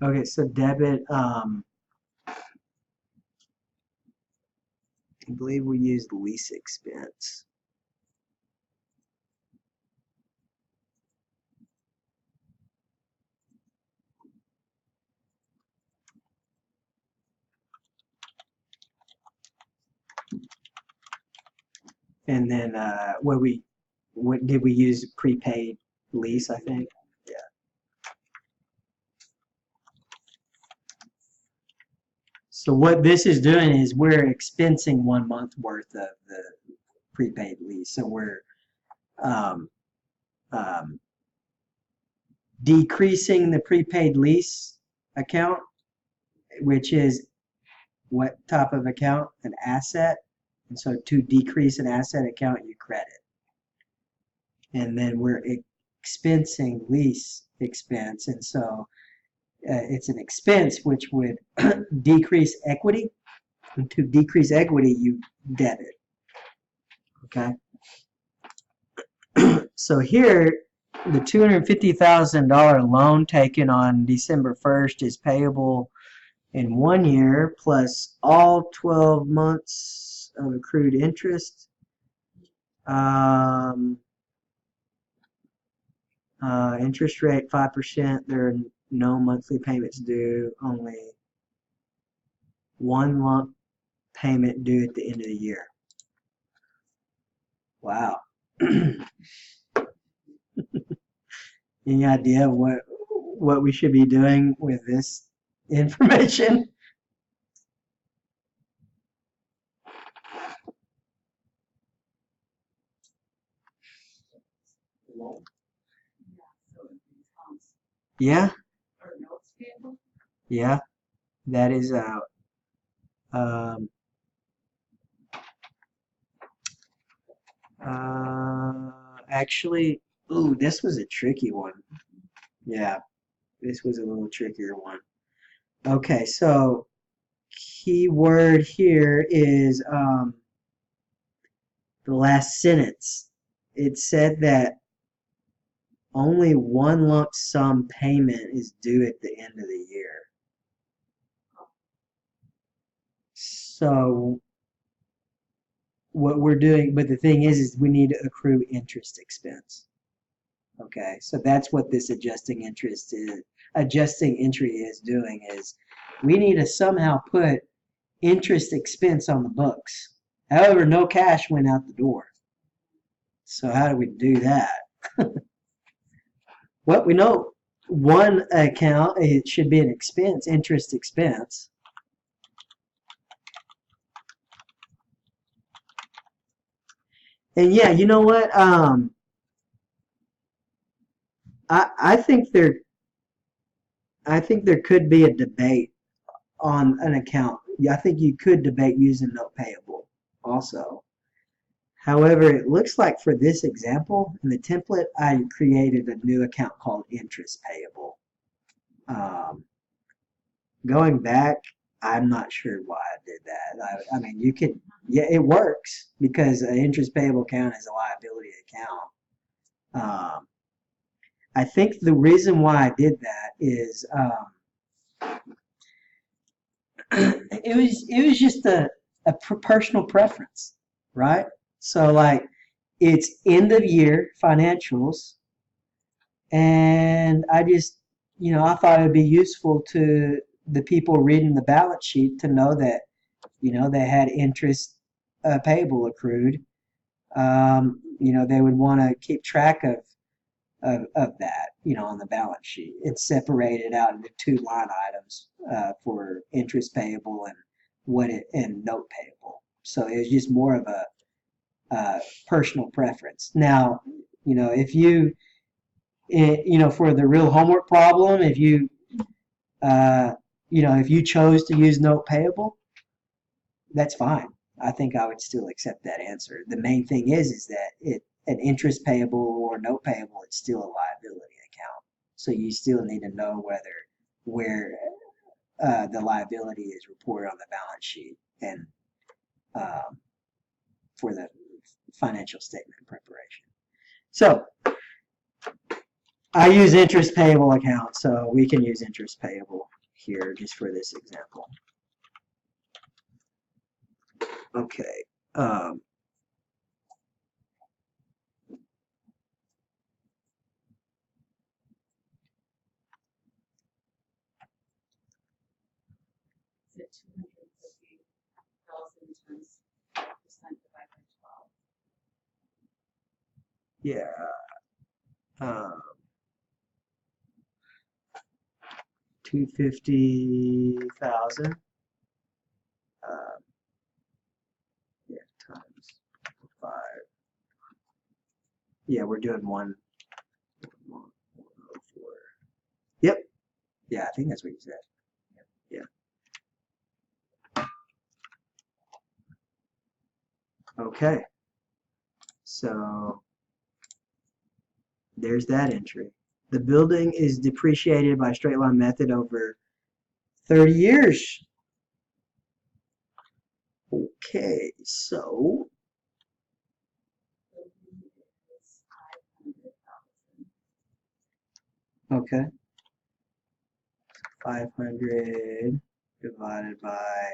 Okay, so debit, I believe we used lease expense. And then what did we use? Prepaid lease, I think. Yeah. So what this is doing is we're expensing 1 month worth of the prepaid lease. So we're decreasing the prepaid lease account, which is what type of account? An asset. And so to decrease an asset account, you credit. And then we're expensing lease expense. And so it's an expense which would decrease equity. And to decrease equity, you debit. Okay. So here, the $250,000 loan taken on December 1st is payable in 1 year plus all 12 months of accrued interest. Interest rate 5%. There are no monthly payments due. Only 1 lump payment due at the end of the year. Wow. Any idea what we should be doing with this information? loan. Yeah, so it becomes, Yeah, or notes payable. yeah, that is out. Actually, ooh, this was a tricky one. Yeah, this was a little trickier one. Okay, so key word here is the last sentence. It said that only one lump sum payment is due at the end of the year. So what we're doing, but the thing is we need to accrue interest expense. Okay, so that's what this adjusting entry is doing is we need to somehow put interest expense on the books. However, no cash went out the door. So how do we do that? Well, we know one account, it should be an expense, interest expense. And yeah, you know what? I think there could be a debate on an account. Yeah, I think you could debate using note payable also. However, it looks like for this example in the template, I created a new account called interest payable. Going back, I'm not sure why I did that. I mean, you could, yeah, it works because an interest payable account is a liability account. I think the reason why I did that is it was just a personal preference, right? So like it's end of year financials, and I just I thought it would be useful to the people reading the balance sheet to know that they had interest payable accrued. They would want to keep track of that, on the balance sheet. It's separated out into two line items for interest payable and note payable. So it was just more of a personal preference. Now, if you, for the real homework problem, if you chose to use note payable, that's fine. I think I would still accept that answer. The main thing is that an interest payable or note payable, it's still a liability account. So you still need to know where the liability is reported on the balance sheet and for the financial statement preparation. So I use interest payable account, so we can use interest payable here just for this example. Okay. Is it 250,000 times 5% divided by 12? Yeah. 250,000. Yeah, times 5. Yeah, we're doing 104. Yep. Yeah, I think that's what you said. Yeah. Okay. So there's that entry. The building is depreciated by straight line method over 30 years. Okay, so Is 500,000. okay. 500 divided by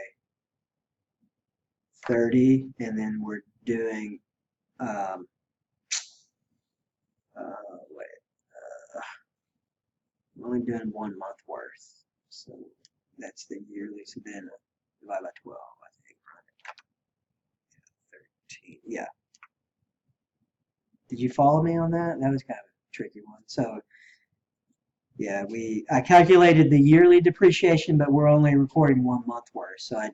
30, and then we're doing wait, we're only doing 1 month worth, so that's the yearly. So then divide by 12, I think. 13, yeah. Did you follow me on that? That was kind of a tricky one. So yeah, I calculated the yearly depreciation, but we're only reporting 1 month worth. So I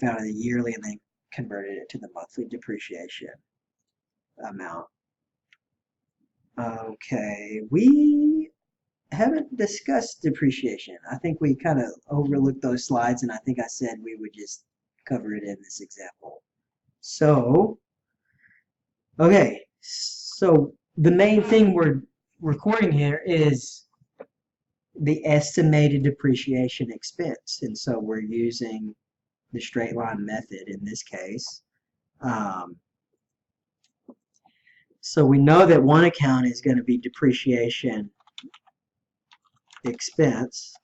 found the yearly and then converted it to the monthly depreciation amount. Okay, we haven't discussed depreciation. I think we kind of overlooked those slides, and I think I said we would just cover it in this example. So, okay, so the main thing we're recording here is the estimated depreciation expense, and so we're using the straight line method in this case. So we know that one account is going to be depreciation expense.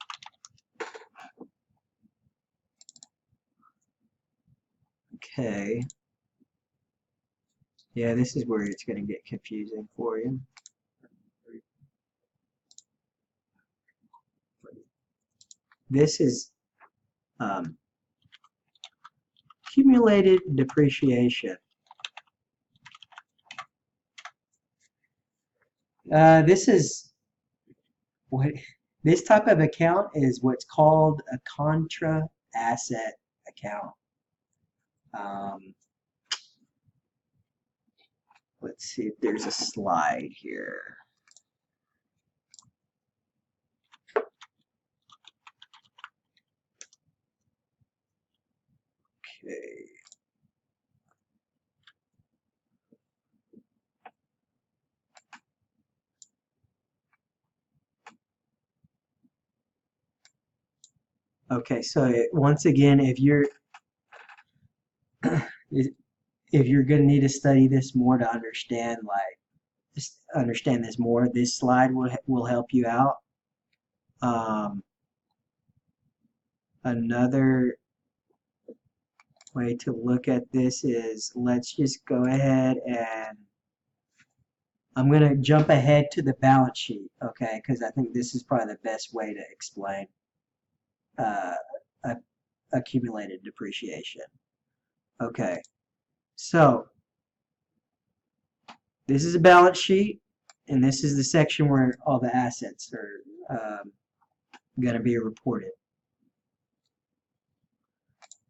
Okay. Yeah, this is where it's going to get confusing for you. This is accumulated depreciation. This is what this type of account is what's called a contra asset account. Let's see if there's a slide here. Okay. Okay, so once again, if you're going to need to study this more to understand, like, just understand this more, this slide will help you out. Another way to look at this is, let's just go ahead and I'm going to jump ahead to the balance sheet, okay, because I think this is probably the best way to explain accumulated depreciation. Okay, so this is a balance sheet, and this is the section where all the assets are going to be reported.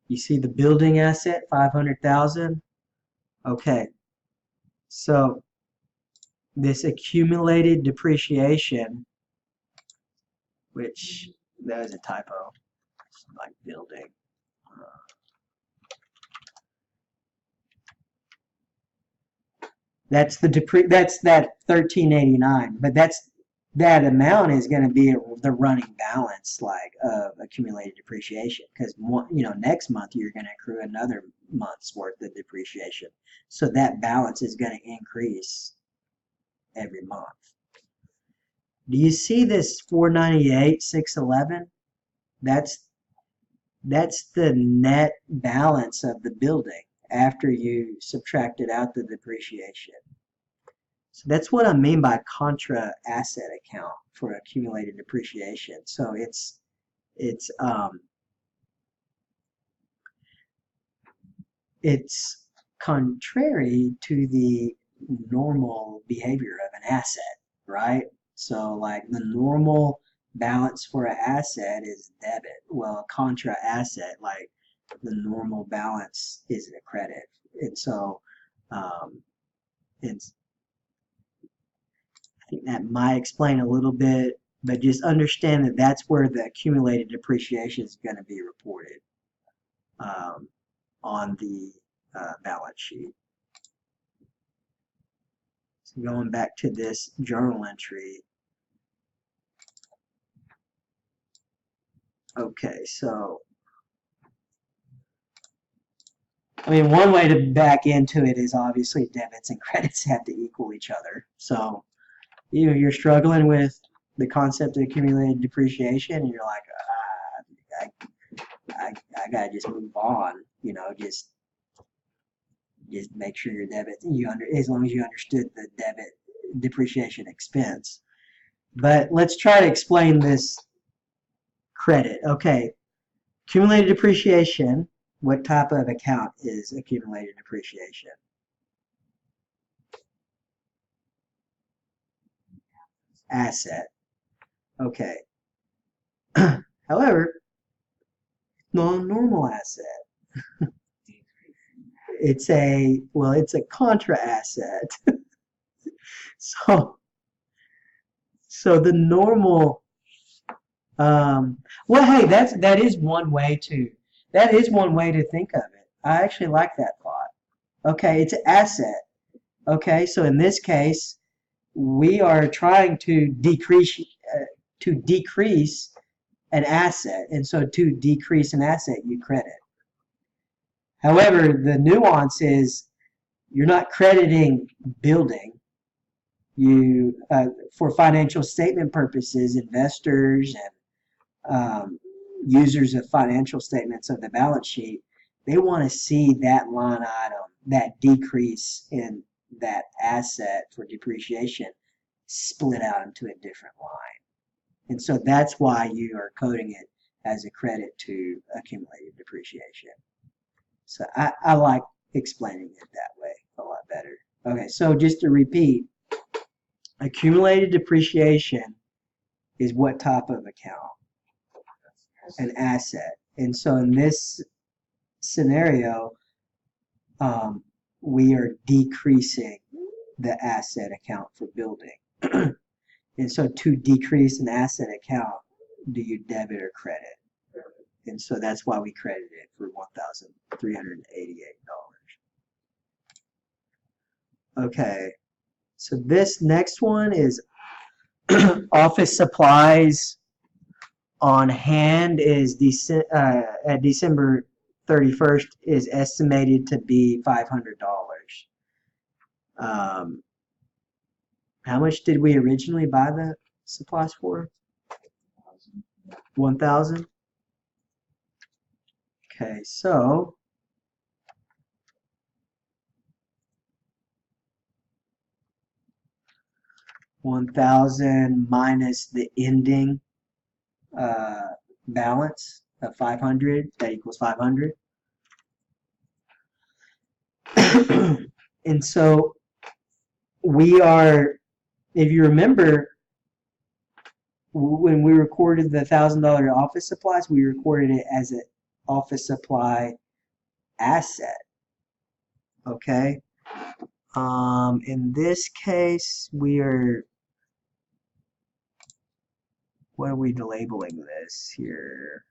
You see the building asset, 500,000. Okay, so this accumulated depreciation, which that was a typo, it's like building. That's that 1389, but that amount is going to be the running balance, like, of accumulated depreciation, because next month you're going to accrue another month's worth of depreciation, so that balance is going to increase every month. Do you see this 498 611? That's the net balance of the building after you subtracted out the depreciation. So that's what I mean by contra asset account for accumulated depreciation. So it's contrary to the normal behavior of an asset, right? So, like, the normal balance for an asset is debit. Well, a contra asset, like, the normal balance is a credit. And so it's I think that might explain a little bit, but just understand that that's where the accumulated depreciation is going to be reported on the balance sheet. So going back to this journal entry. Okay, so I mean, one way to back into it is obviously debits and credits have to equal each other. So if you're struggling with the concept of accumulated depreciation and you're like, I gotta just move on, just make sure your debit, as long as you understood the debit depreciation expense. But let's try to explain this credit. Okay, accumulated depreciation. What type of account is accumulated depreciation? Asset. Okay. However, non-normal asset. It's a contra asset. So So the normal, well, hey, that is one way to think of it. I actually like that thought. Okay, it's an asset. Okay, so in this case, we are trying to decrease an asset, and so to decrease an asset, you credit. However, the nuance is you're not crediting building. You, for financial statement purposes, investors and users of financial statements of the balance sheet, they want to see that line item, that decrease in that asset for depreciation, split out into a different line. And so that's why you are coding it as a credit to accumulated depreciation. So I like explaining it that way a lot better. Okay, so just to repeat, accumulated depreciation is what type of account? An asset. And so in this scenario, we are decreasing the asset account for building. And so to decrease an asset account, do you debit or credit? And so that's why we credited it for $1,388. Okay, so this next one is office supplies on hand is at December 31st is estimated to be $500. How much did we originally buy the supplies for? 1,000. Okay, so $1,000 minus the ending balance of 500, that equals 500. And so we are, if you remember, when we recorded the $1,000 office supplies, we recorded it as an office supply asset. Okay. In this case, we are, what are we labeling this here?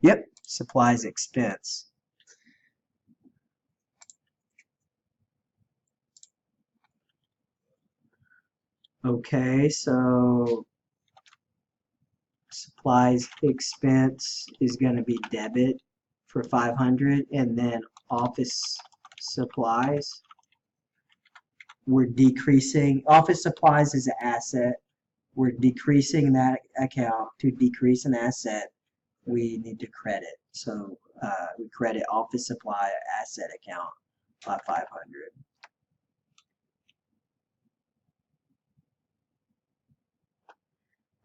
Yep, supplies expense. Okay, so supplies expense is going to be debit for 500, and then office supplies, we're decreasing. Office supplies is an asset. We're decreasing that account. To decrease an asset, we need to credit. So we credit office supply asset account by 500.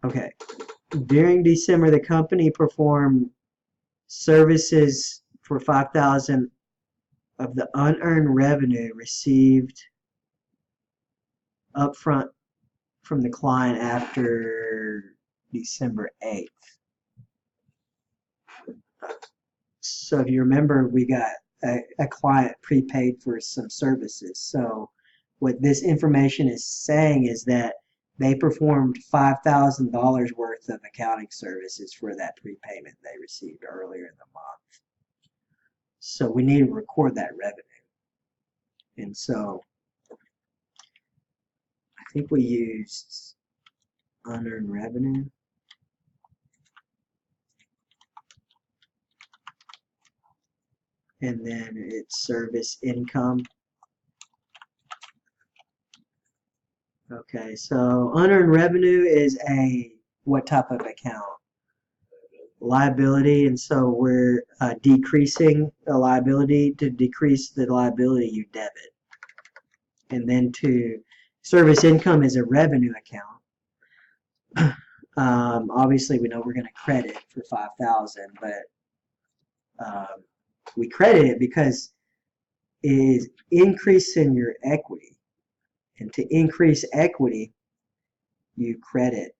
Okay. During December, the company performed services for 5,000 of the unearned revenue received upfront from the client after December 8th. So if you remember, we got a client prepaid for some services. So what this information is saying is that they performed $5,000 worth of accounting services for that prepayment they received earlier in the month. So we need to record that revenue. And so I think we used unearned revenue. And then it's service income. Okay, so unearned revenue is a what type of account? Liability, and so we're decreasing the liability. To decrease the liability, you debit. And then to service income is a revenue account. Obviously, we know we're going to credit for 5,000, but we credit it because it is increasing your equity. And to increase equity, you credit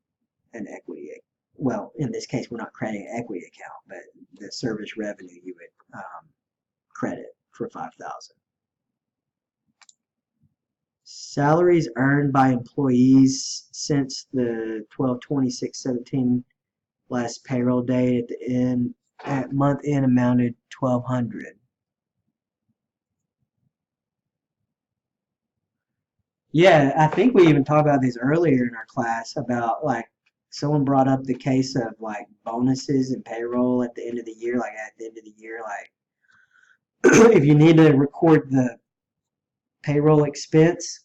an equity. Well, in this case, we're not crediting an equity account, but the service revenue you would credit for 5,000. Salaries earned by employees since the 12/26/17 last payroll date at the end at month end amounted 1,200. Yeah, I think we even talked about this earlier in our class about like someone brought up the case of like bonuses and payroll at the end of the year, like at the end of the year, like if you need to record the payroll expense,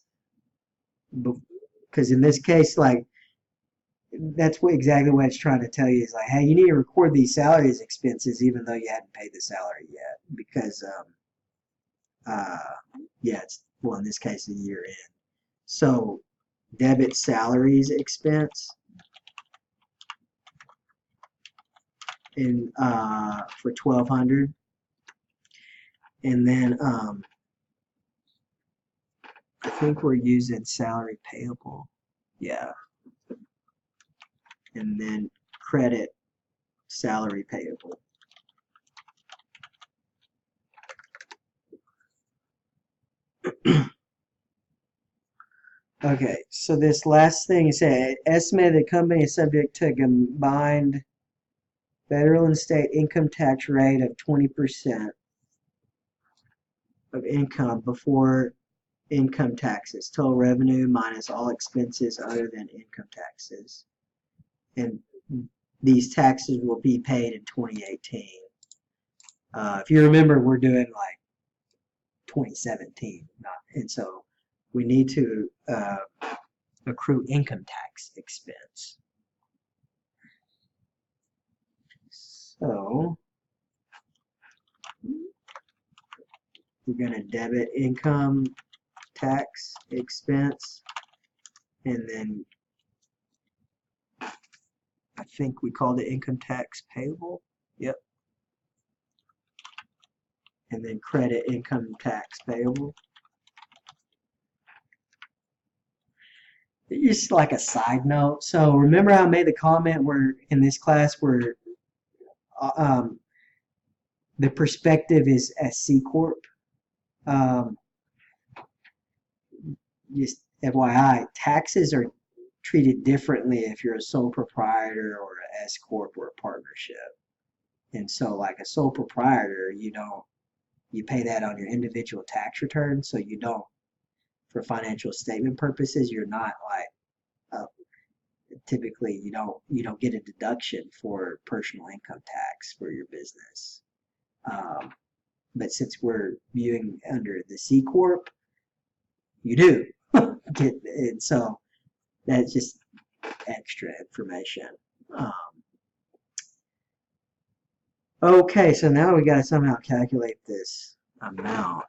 because in this case, like that's what exactly what it's trying to tell you is like, hey, you need to record these salaries expenses even though you hadn't paid the salary yet, because yeah, it's well in this case the year end. So debit salaries expense in for 1,200, and then I think we're using salary payable, yeah, and then credit salary payable. Okay, so this last thing is said, estimate the company is subject to a combined federal and state income tax rate of 20% of income before income taxes, total revenue minus all expenses other than income taxes. And these taxes will be paid in 2018. If you remember, we're doing like 2017, and so we need to accrue income tax expense. So we're going to debit income tax expense, and then I think we called it income tax payable. Yep. And then credit income tax payable. Just like a side note. So remember how I made the comment where in this class where the perspective is as C Corp. Just FYI, taxes are treated differently if you're a sole proprietor or an S Corp or a partnership. And so like a sole proprietor, you pay that on your individual tax return, so you don't, for financial statement purposes, you're not like typically you don't get a deduction for personal income tax for your business. But since we're viewing under the C Corp, you do get, and so that's just extra information. Okay, so now we got to somehow calculate this amount.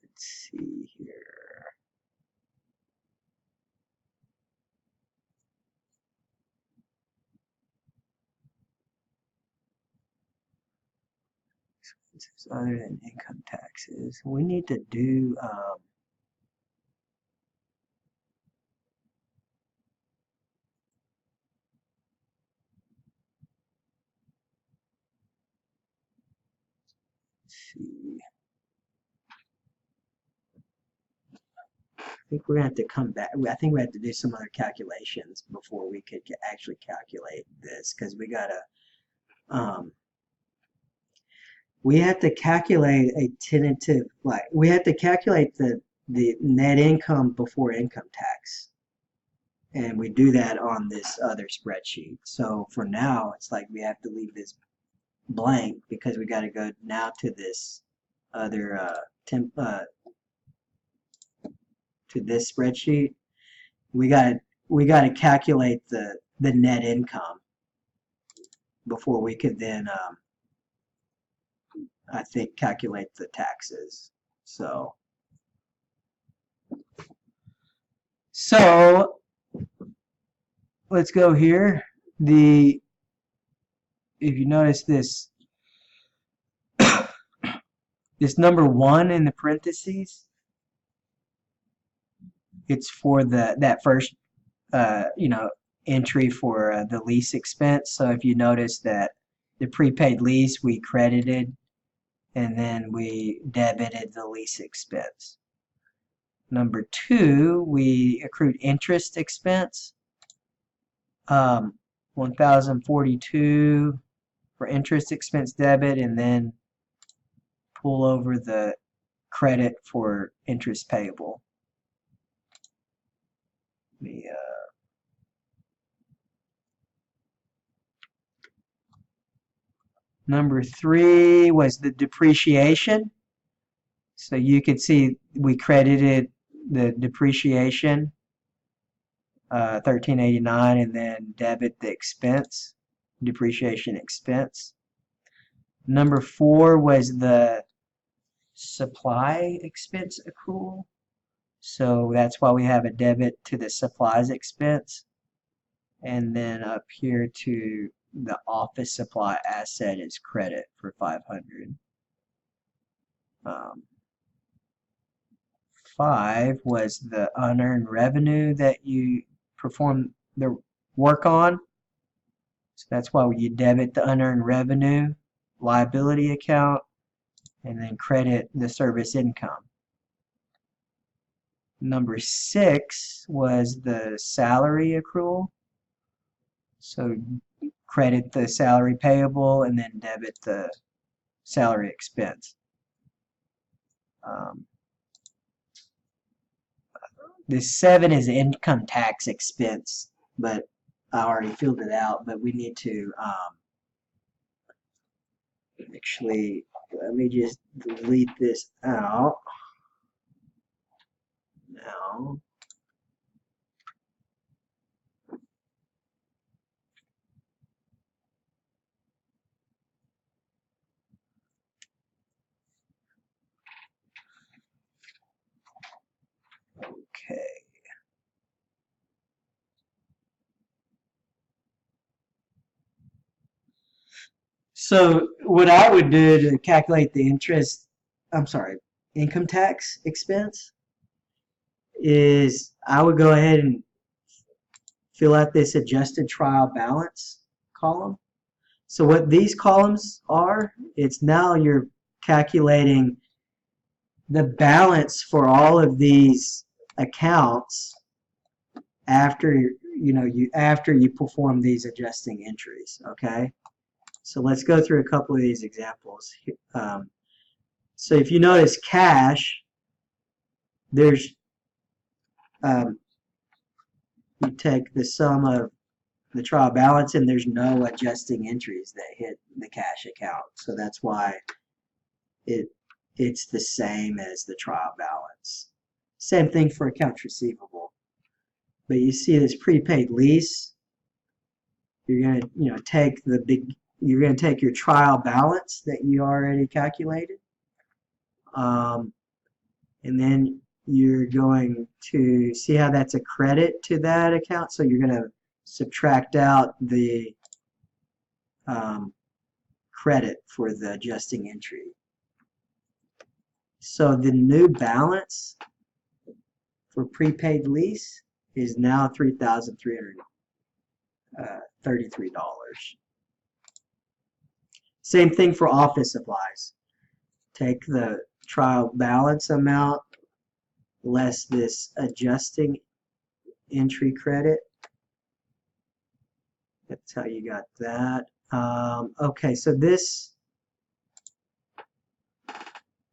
Let's see here. Expenses other than income taxes. We need to do see. I think we're gonna have to come back. I think we have to do some other calculations before we could actually calculate this, because we gotta we have to calculate a tentative, like we have to calculate the net income before income tax, and we do that on this other spreadsheet. So for now, it's like we have to leave this blank because we got to go now to this other to this spreadsheet. We got to calculate the net income before we could then I think calculate the taxes. So let's go here. If you notice this this number 1 in the parentheses, it's for that first entry for the lease expense. So if you notice that the prepaid lease we credited and then we debited the lease expense. Number 2, we accrued interest expense. 1,042 for interest expense debit, and then pull over the credit for interest payable. Number 3 was the depreciation. So you could see we credited the depreciation, 1389, and then debit the expense, depreciation expense. Number 4 was the supply expense accrual. So that's why we have a debit to the supplies expense. And then up here to the office supply asset is credit for 500. 5 was the unearned revenue that you perform the work on. So that's why you debit the unearned revenue liability account and then credit the service income. Number 6 was the salary accrual. So credit the salary payable and then debit the salary expense. This 7 is income tax expense, but I already filled it out, but we need to actually, let me just delete this out. Now, okay. So what I would do to calculate the income tax expense is I would go ahead and fill out this adjusted trial balance column. So what these columns are, it's now you're calculating the balance for all of these accounts after you perform these adjusting entries, okay? So let's go through a couple of these examples. So if you notice cash, there's you take the sum of the trial balance and there's no adjusting entries that hit the cash account. So that's why it's the same as the trial balance. Same thing for accounts receivable. But you see this prepaid lease, you're going to take your trial balance that you already calculated, and then you're going to see how that's a credit to that account. So you're going to subtract out the credit for the adjusting entry. So the new balance for prepaid lease is now $3,333. Same thing for office supplies. Take the trial balance amount less this adjusting entry credit. That's how you got that. Okay, so this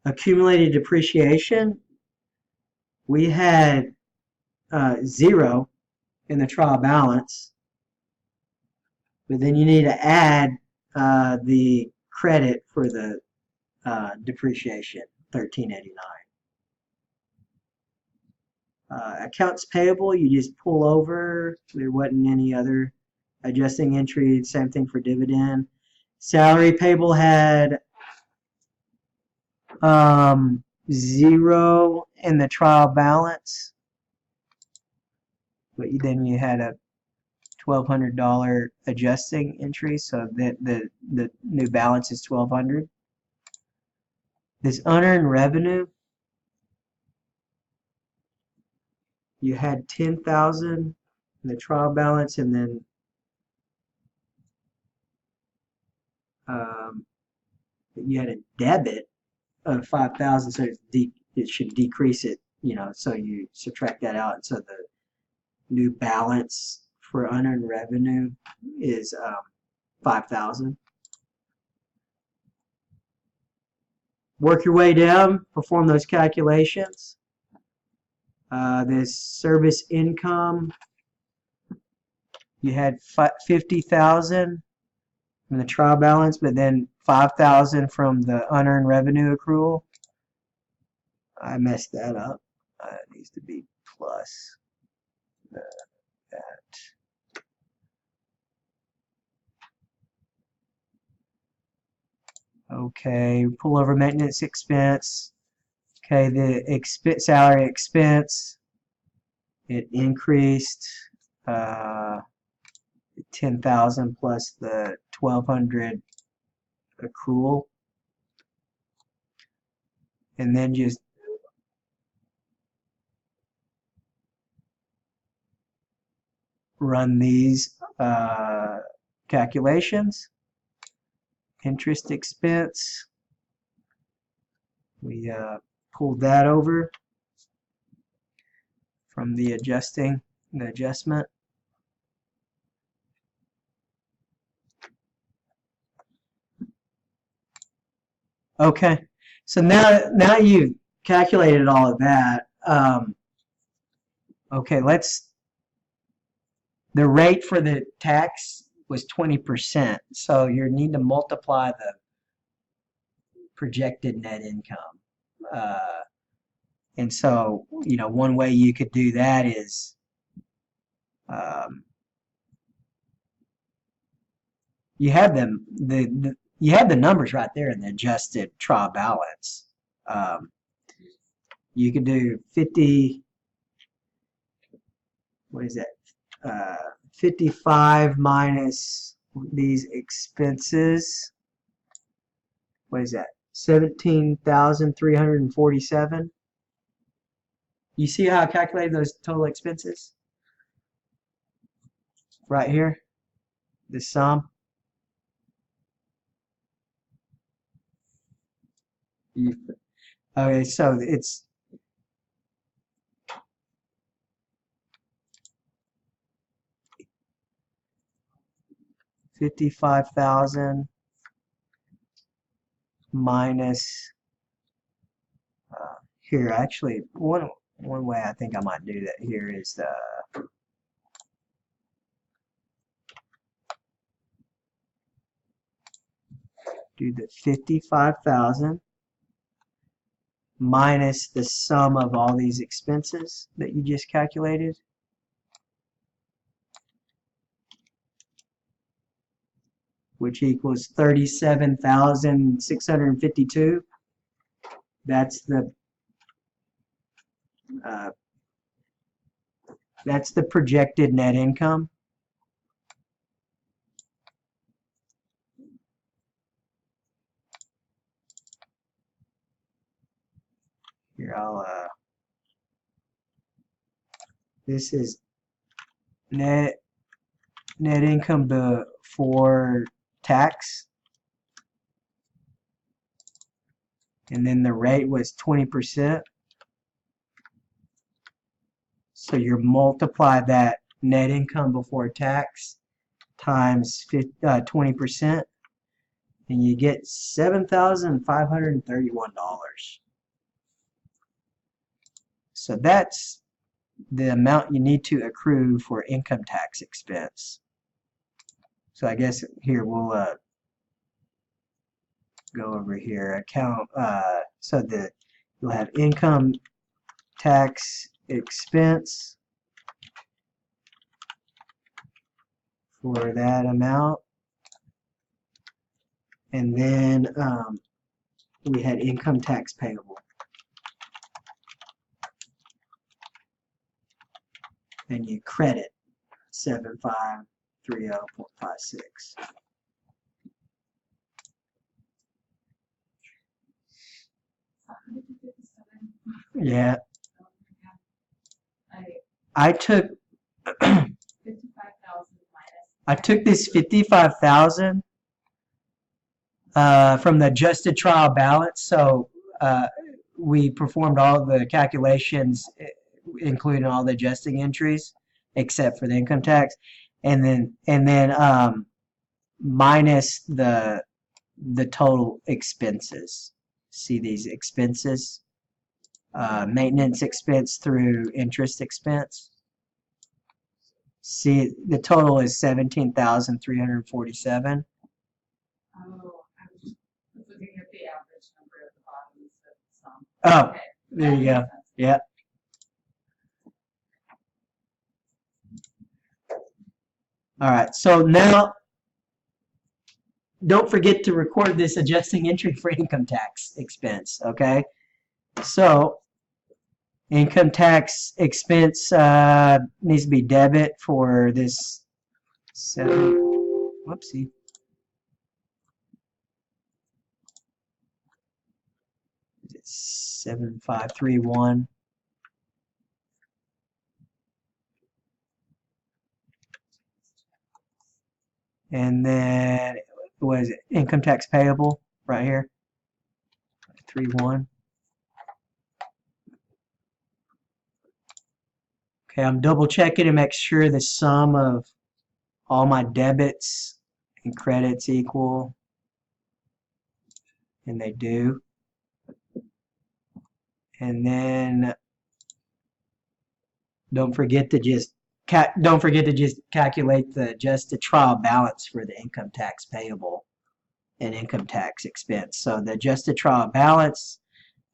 accumulated depreciation, we had 0 in the trial balance, but then you need to add the credit for the depreciation, $1,389. Accounts payable, you just pull over. There wasn't any other adjusting entry. Same thing for dividend. Salary payable had 0 in the trial balance, but then you had a $1,200 adjusting entry, so that the new balance is $1,200. This unearned revenue, you had 10,000 the trial balance, and then you had a debit of 5,000, so it should decrease it, so you subtract that out, and so the new balance for unearned revenue is 5,000. Work your way down, perform those calculations. This service income, you had 50,000 from the trial balance, but then 5,000 from the unearned revenue accrual. I messed that up. It needs to be plus that. Okay, pull over maintenance expense. Okay, the salary expense, it increased 10,000 plus the 1,200 accrual, and then just run these calculations. Interest expense, we pulled that over from the adjustment. Okay, so now you've calculated all of that. Okay, the rate for the tax was 20%, so you need to multiply the projected net income. And so, one way you could do that is you have you have the numbers right there in the adjusted trial balance. You could do 50. What is that? 55 minus these expenses. What is that? 17,347. You see how I calculated those total expenses? Right here, the sum. Okay, so it's $55,000 minus here. Actually, one way I think I might do that here is do the 55,000 minus the sum of all these expenses that you just calculated. Which equals 37,652. That's the projected net income. Here, this is net income before tax, and then the rate was 20%. So you multiply that net income before tax times 20%, and you get $7,531. So that's the amount you need to accrue for income tax expense. So I guess here we'll go over here. Account. So you'll have income tax expense for that amount, and then we had income tax payable, and you credit 7530.56. Yeah, I took 55,000 minus. I took this 55,000 from the adjusted trial balance. So we performed all the calculations, including all the adjusting entries, except for the income tax, and then minus the total expenses. See these expenses? Maintenance expense through interest expense. See, the total is 17,347. Oh, I was looking at the average number at the bottom instead of the sum. Oh, Okay, there that you go. makes sense. Yeah. All right. So now, don't forget to record this adjusting entry for income tax expense. Okay. So, income tax expense needs to be debit for this 7531. And then was it income tax payable right here? 31. Okay, I'm double checking to make sure the sum of all my debits and credits equal. And they do. And then don't forget to just calculate the adjusted trial balance for the income tax payable and income tax expense. So the adjusted trial balance,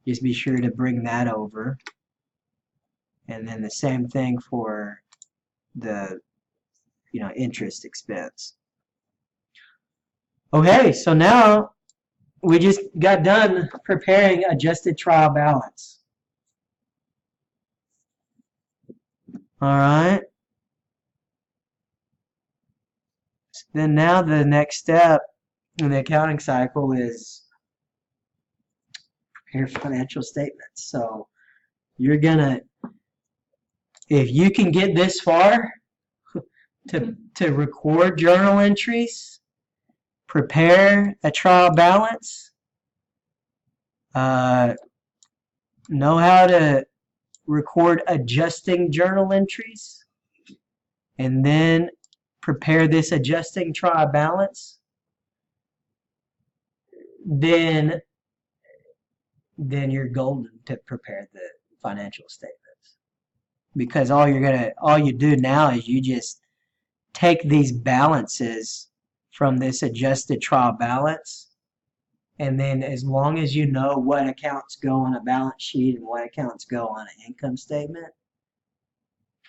just be sure to bring that over. And then the same thing for the interest expense. Okay, so now we just got done preparing adjusted trial balance. All right. Then now the next step in the accounting cycle is prepare financial statements. So you're gonna, if you can get this far to record journal entries, prepare a trial balance, know how to record adjusting journal entries, and then prepare this adjusting trial balance, then you're golden to prepare the financial statements. Because all you do now is you just take these balances from this adjusted trial balance, and then as long as you know what accounts go on a balance sheet and what accounts go on an income statement,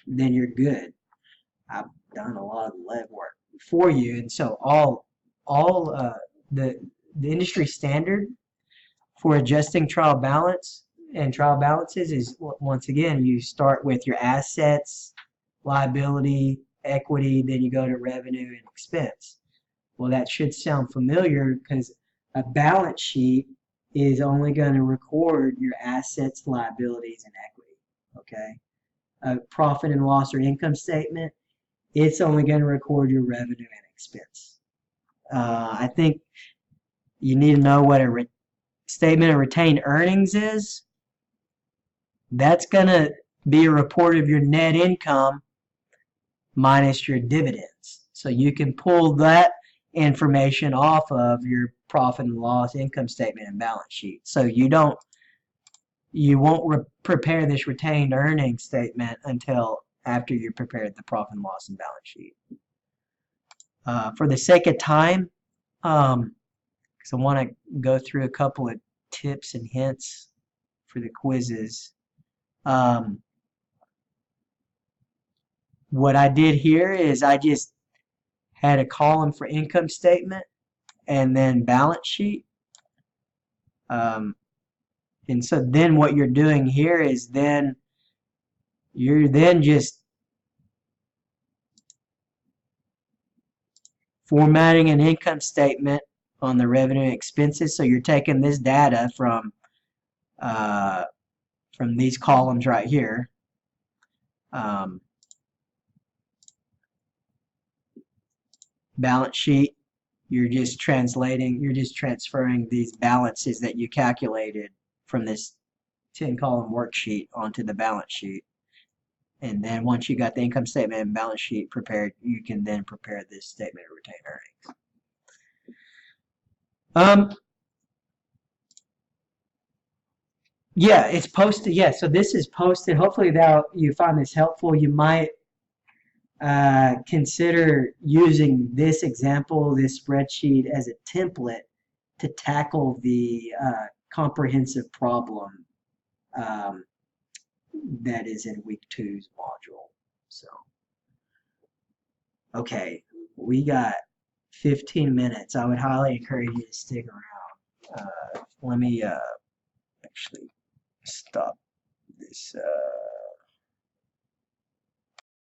then you're good. I've done a lot of the legwork for you, and so all the industry standard for adjusting trial balance and trial balances is, once again, you start with your assets, liability, equity, then you go to revenue and expense. Well, that should sound familiar because a balance sheet is only going to record your assets, liabilities, and equity. Okay, a profit and loss or income statement, it's only going to record your revenue and expense. I think you need to know what a statement of retained earnings is. That's going to be a report of your net income minus your dividends. So you can pull that information off of your profit and loss income statement and balance sheet. So you won't prepare this retained earnings statement until after you prepared the profit and loss and balance sheet. For the sake of time, because I want to go through a couple of tips and hints for the quizzes. What I did here is I just had a column for income statement and then balance sheet. And so then what you're doing here is then you're just formatting an income statement on the revenue and expenses. So you're taking this data from these columns right here. balance sheet. You're just transferring these balances that you calculated from this 10-column worksheet onto the balance sheet. And then once you got the income statement and balance sheet prepared, you can then prepare this statement of retained earnings. Yeah, it's posted. Yeah, so this is posted. Hopefully that you find this helpful. You might consider using this example, this spreadsheet, as a template to tackle the comprehensive problem that is in week 2's module. So, okay, we got 15 minutes. I would highly encourage you to stick around. Let me actually stop this.